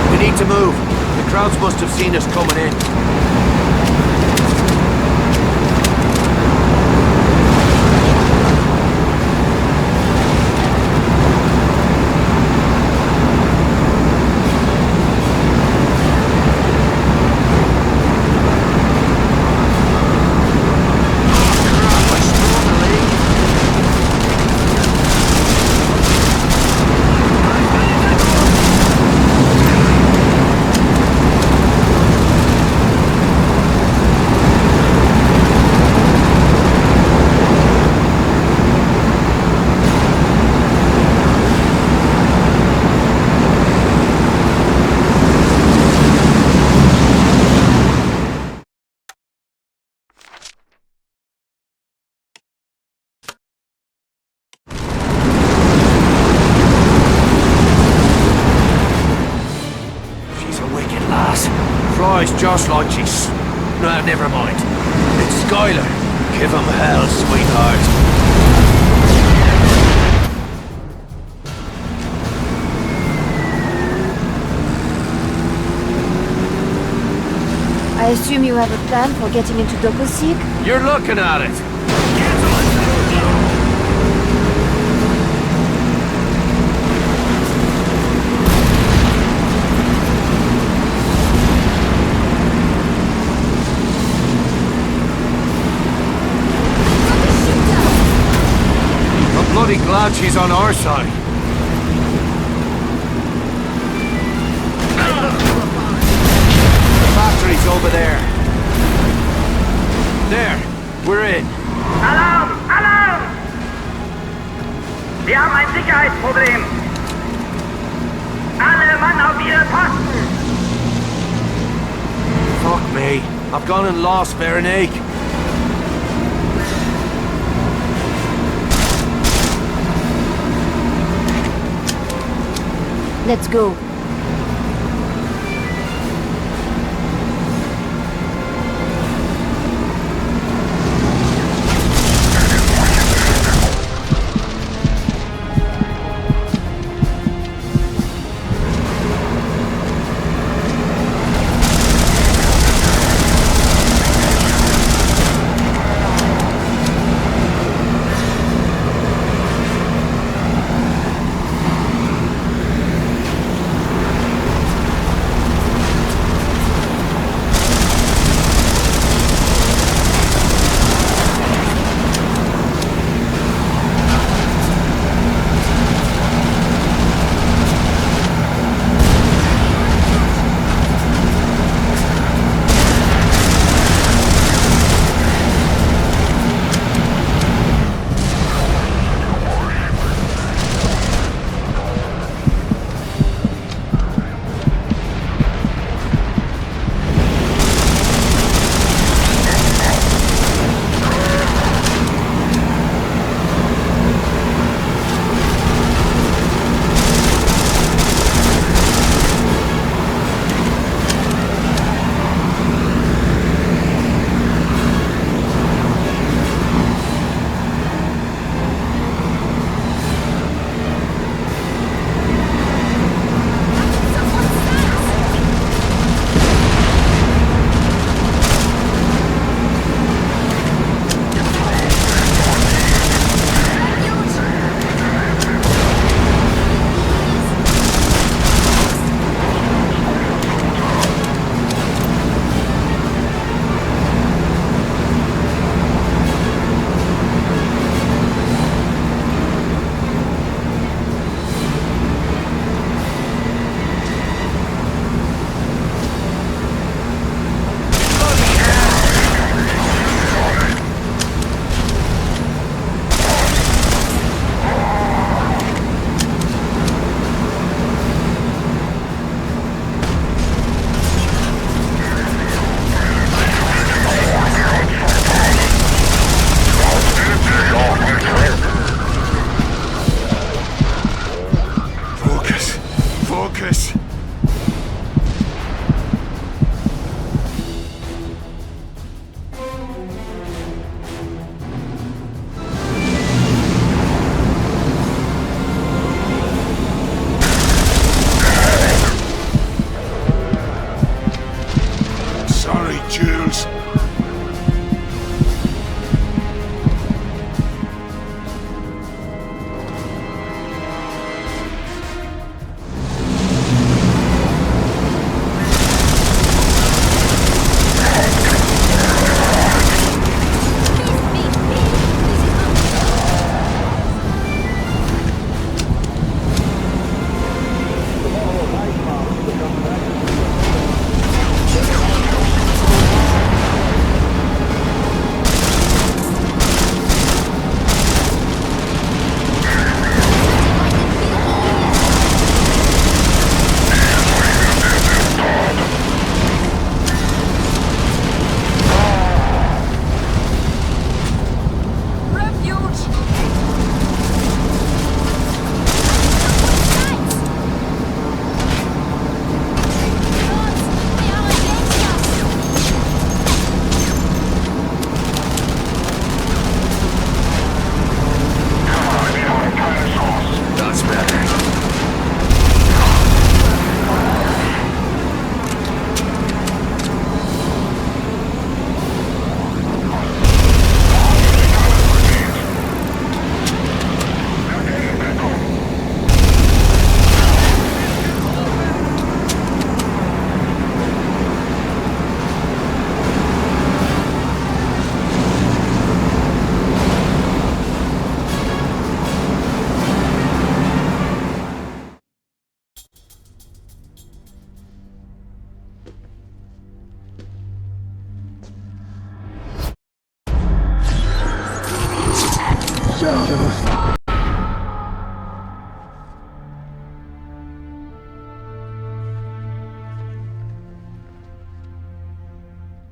We need to move. The crowds must have seen us coming in. Fries just like she's... No, never mind. It's Skylar. Give him hell, sweetheart. I assume you have a plan for getting into Dokosik? You're looking at it. I'm bloody glad she's on our side. Factory's over there. There, we're in. Alarm! Alarm! Wir haben ein Sicherheitsproblem. Alle Mann auf ihre Posten! Fuck me. I've gone and lost Veronique. Let's go.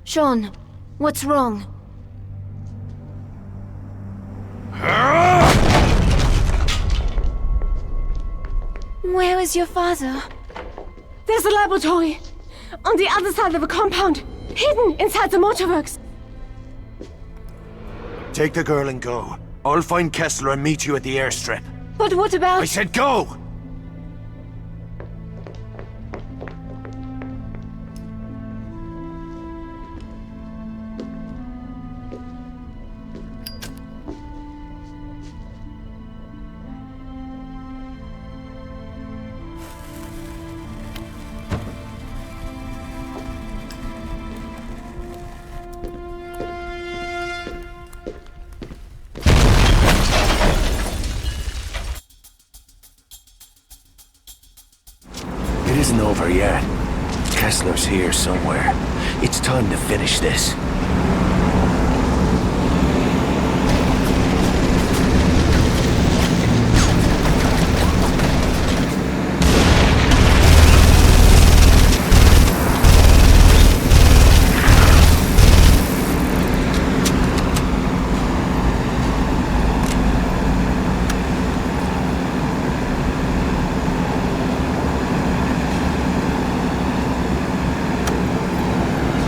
Sean, what's wrong? Where is your father? There's a laboratory on the other side of the compound, hidden inside the motorworks. Take the girl and go. I'll find Kessler and meet you at the airstrip. But what about... I said go! It isn't over yet. Kessler's here somewhere. It's time to finish this.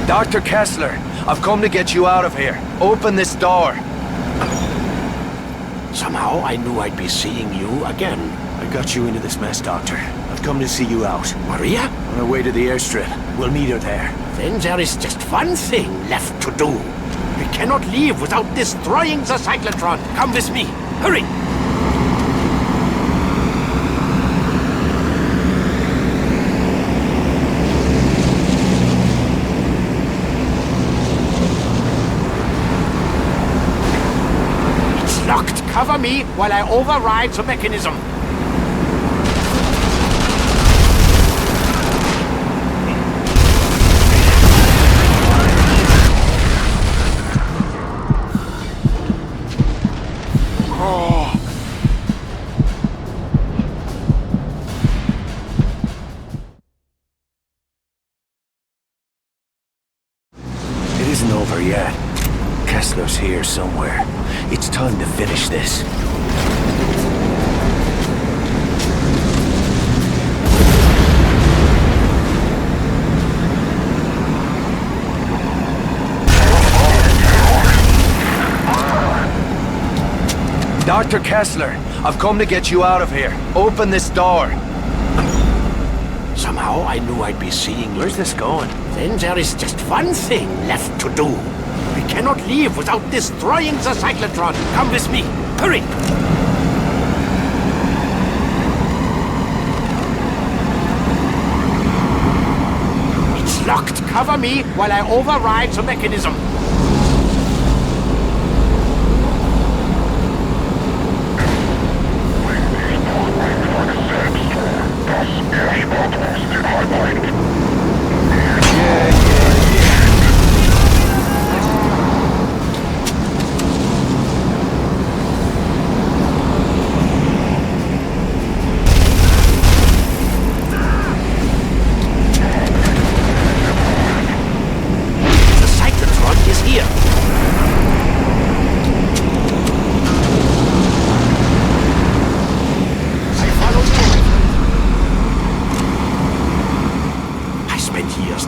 Dr. Kessler, I've come to get you out of here. Open this door. Somehow I knew I'd be seeing you again. I got you into this mess, Doctor. I've come to see you out. Maria? On our way to the airstrip. We'll meet her there. Then there is just one thing left to do. We cannot leave without destroying the cyclotron. Come with me. Hurry! Locked. Cover me while I override the mechanism. Oh. It isn't over yet. Kessler's here somewhere. It's time to finish this. Dr. Kessler, I've come to get you out of here. Open this door. Somehow I knew I'd be seeing you. Where's this going? Then there is just one thing left to do. We cannot leave without destroying the cyclotron. Come with me. Hurry! It's locked. Cover me while I override the mechanism.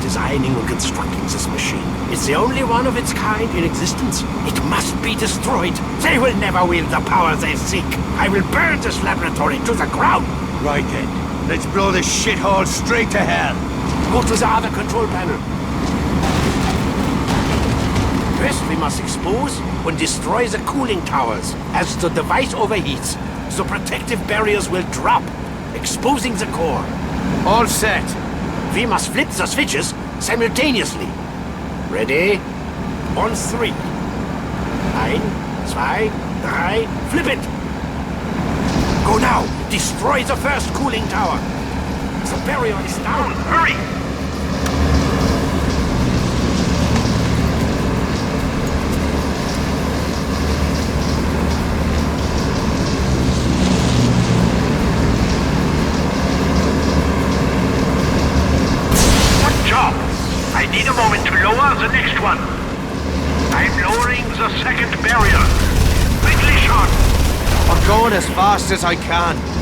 Designing and constructing this machine. It's the only one of its kind in existence. It must be destroyed. They will never wield the power they seek. I will burn this laboratory to the ground. Right then. Let's blow this shithole straight to hell. Go to the other control panel. First, we must expose and destroy the cooling towers. As the device overheats, the protective barriers will drop, exposing the core. All set. We must flip the switches simultaneously. Ready? On 3. 1, 2, 3. Flip it! Go now! Destroy the first cooling tower! The barrier is down! Hurry! I need a moment to lower the next one. I'm lowering the second barrier. Quickly, Sean. I'm going as fast as I can.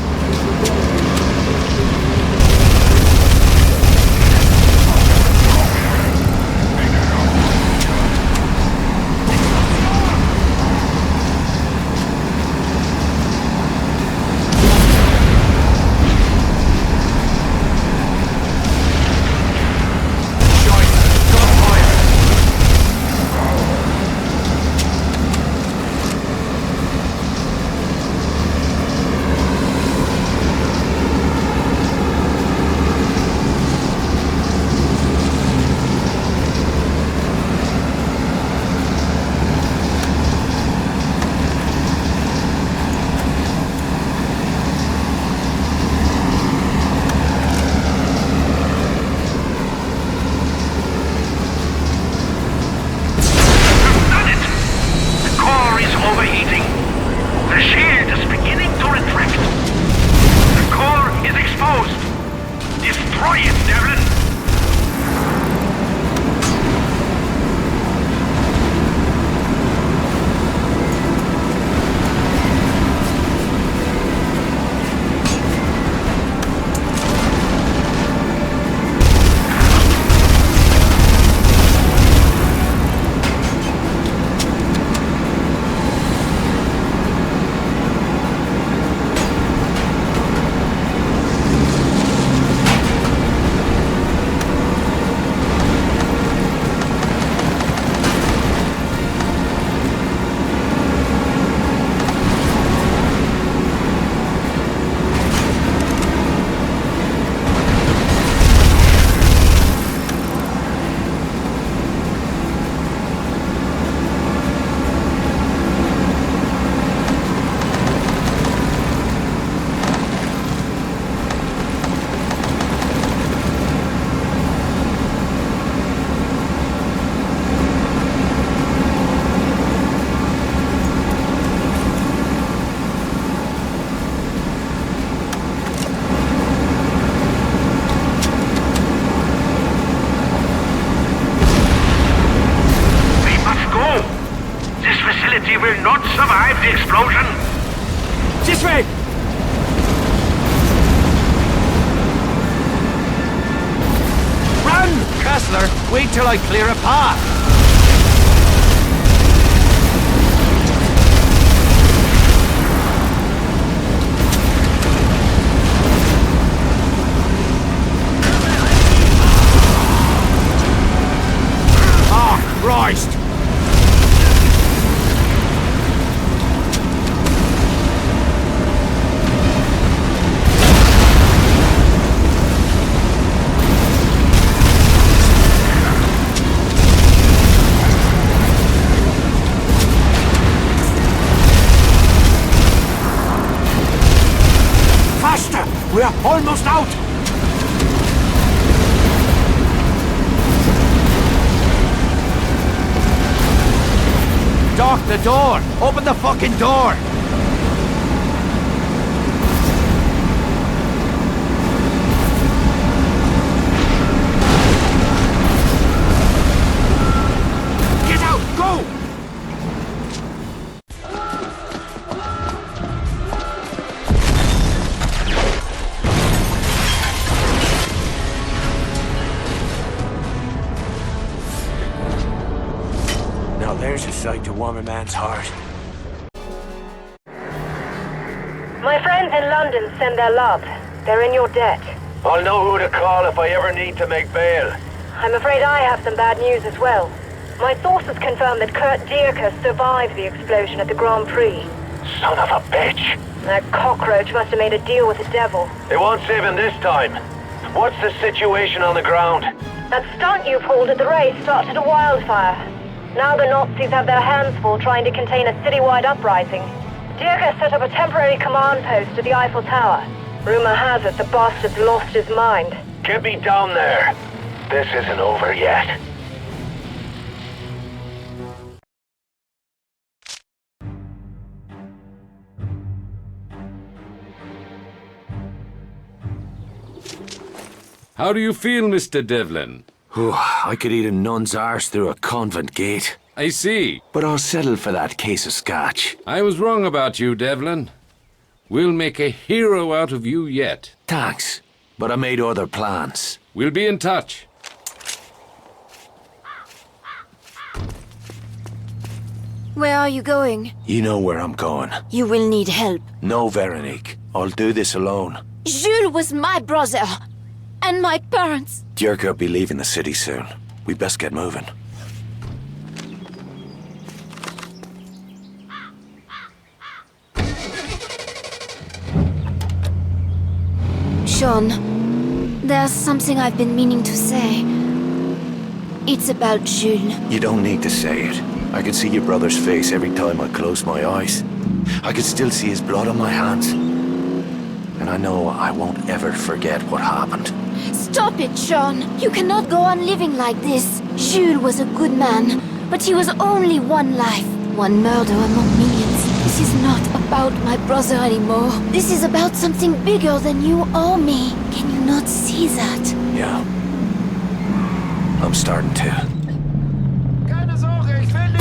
will not survive the explosion. This way! Run, Kessler! Wait till I clear a path! Christ! Faster! We're almost out! Doc, the door! Open the fucking door! Get out! Go! Now there's a sight to warm a man's heart. My friends in London send their love. They're in your debt. I'll know who to call if I ever need to make bail. I'm afraid I have some bad news as well. My sources confirm that Kurt Dierker survived the explosion at the Grand Prix. Son of a bitch! That cockroach must have made a deal with the devil. They won't save him this time. What's the situation on the ground? That stunt you pulled at the race started a wildfire. Now the Nazis have their hands full trying to contain a citywide uprising. Dierker set up a temporary command post at the Eiffel Tower. Rumor has it the bastard's lost his mind. Get me down there. This isn't over yet. How do you feel, Mr. Devlin? I could eat a nun's arse through a convent gate. I see. But I'll settle for that case of scotch. I was wrong about you, Devlin. We'll make a hero out of you yet. Thanks, but I made other plans. We'll be in touch. Where are you going? You know where I'm going. You will need help. No, Veronique. I'll do this alone. Jules was my brother. And my parents. Dierke will be leaving the city soon. We best get moving. Sean, there's something I've been meaning to say. It's about Jules. You don't need to say it. I can see your brother's face every time I close my eyes. I can still see his blood on my hands. And I know I won't ever forget what happened. Stop it, Sean. You cannot go on living like this. Jules was a good man, but he was only one life. One murder among millions. This is not about my brother anymore. This is about something bigger than you or me. Can you not see that? Yeah. I'm starting to. Keine Sorge, ich will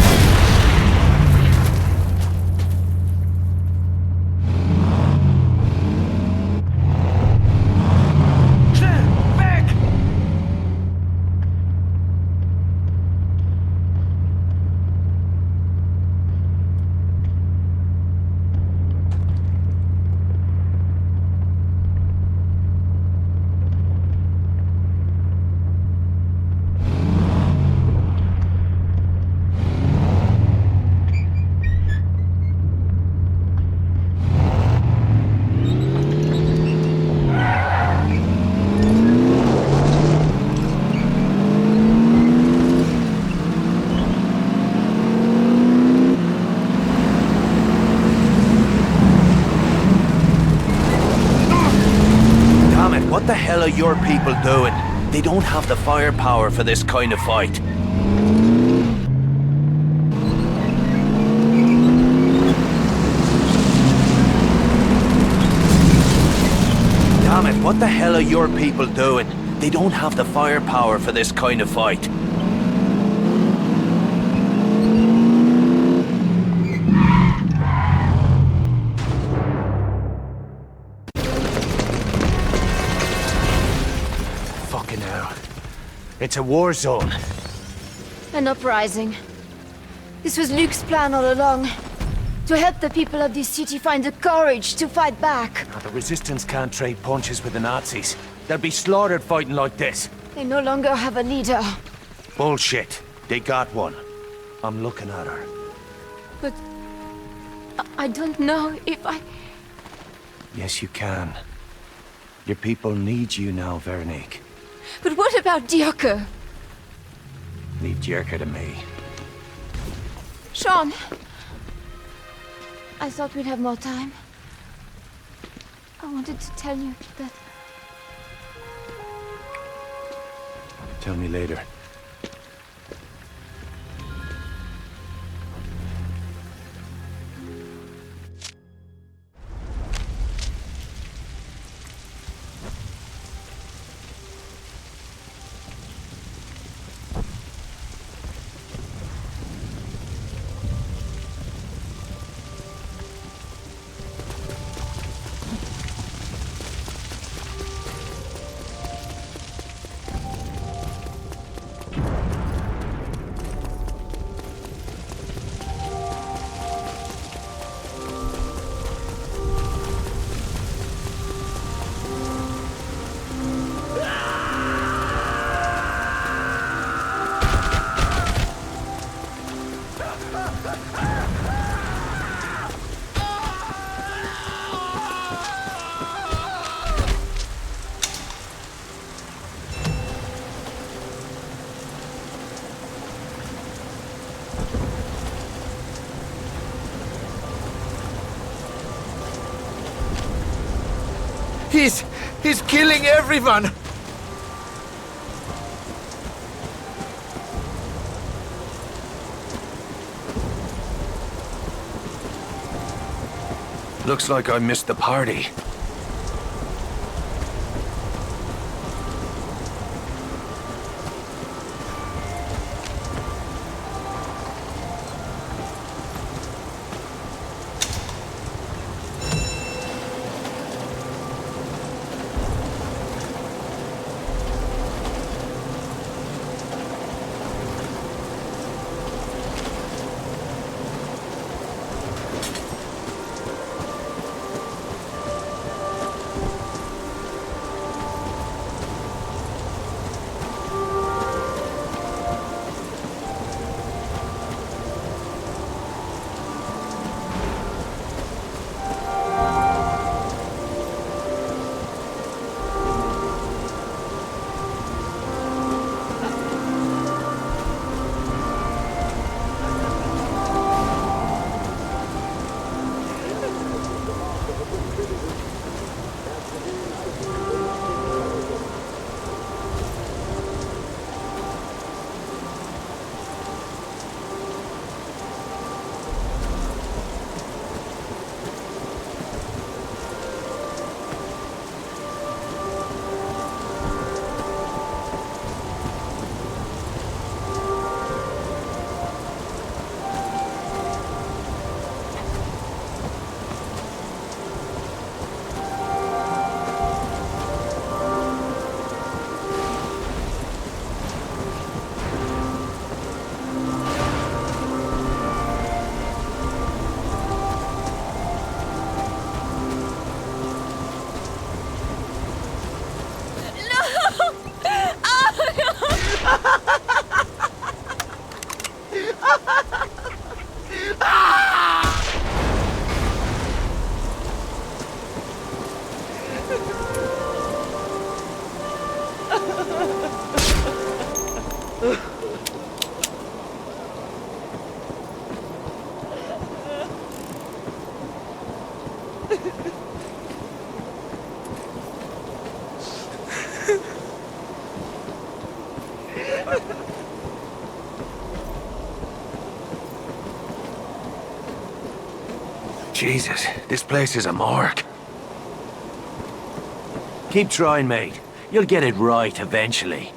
What the hell are your people doing? They don't have the firepower for this kind of fight. Damn it, what the hell are your people doing? They don't have the firepower for this kind of fight. It's a war zone. An uprising. This was Luke's plan all along. To help the people of this city find the courage to fight back. The Resistance can't trade punches with the Nazis. They'll be slaughtered fighting like this. They no longer have a leader. Bullshit. They got one. I'm looking at her. But I don't know if I... Yes, you can. Your people need you now, Veronique. But what about Dierke? Leave Dierke to me. Sean! I thought we'd have more time. I wanted to tell you that... Tell me later. He's killing everyone! Looks like I missed the party. Jesus, this place is a morgue. Keep trying, mate. You'll get it right eventually.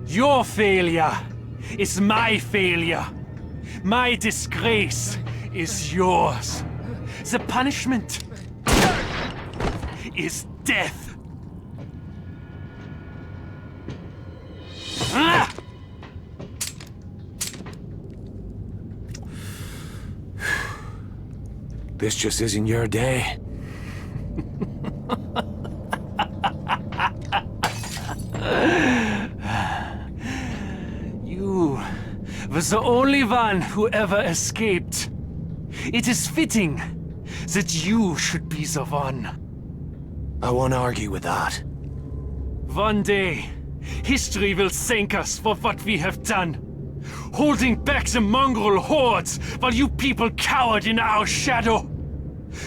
Your failure is my failure. My disgrace is yours. The punishment is death. Ah! This just isn't your day. You was the only one who ever escaped. It is fitting that you should be the one. I won't argue with that. One day, history will thank us for what we have done. Holding back the mongrel hordes while you people cowered in our shadow.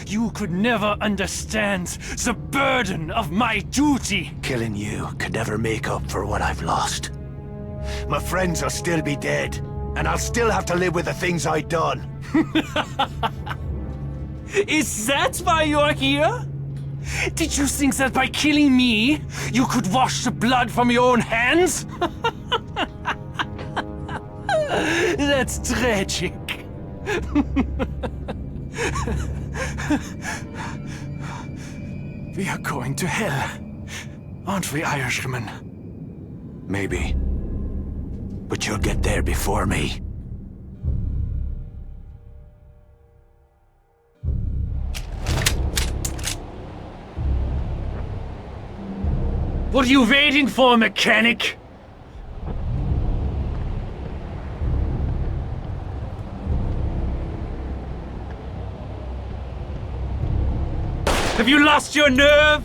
You could never understand the burden of my duty. Killing you could never make up for what I've lost. My friends will still be dead, and I'll still have to live with the things I've done. Is that why you're here? Did you think that by killing me, you could wash the blood from your own hands? That's tragic. We are going to hell, aren't we, Irishman? Maybe. But you'll get there before me. What are you waiting for, mechanic? Have you lost your nerve?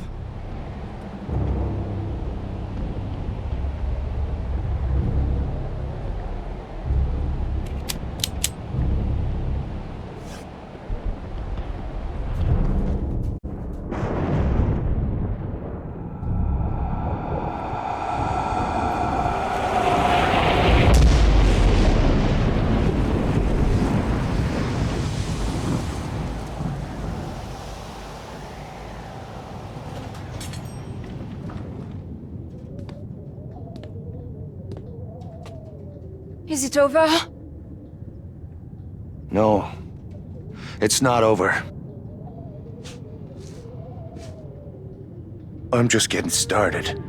Is it over? No. It's not over. I'm just getting started.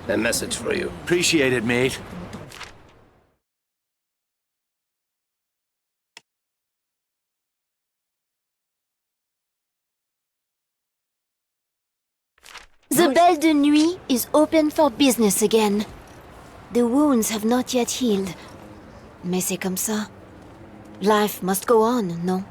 A message for you. Appreciate it, mate. The Belle de Nuit is open for business again. The wounds have not yet healed. Mais c'est comme ça. Life must go on, no?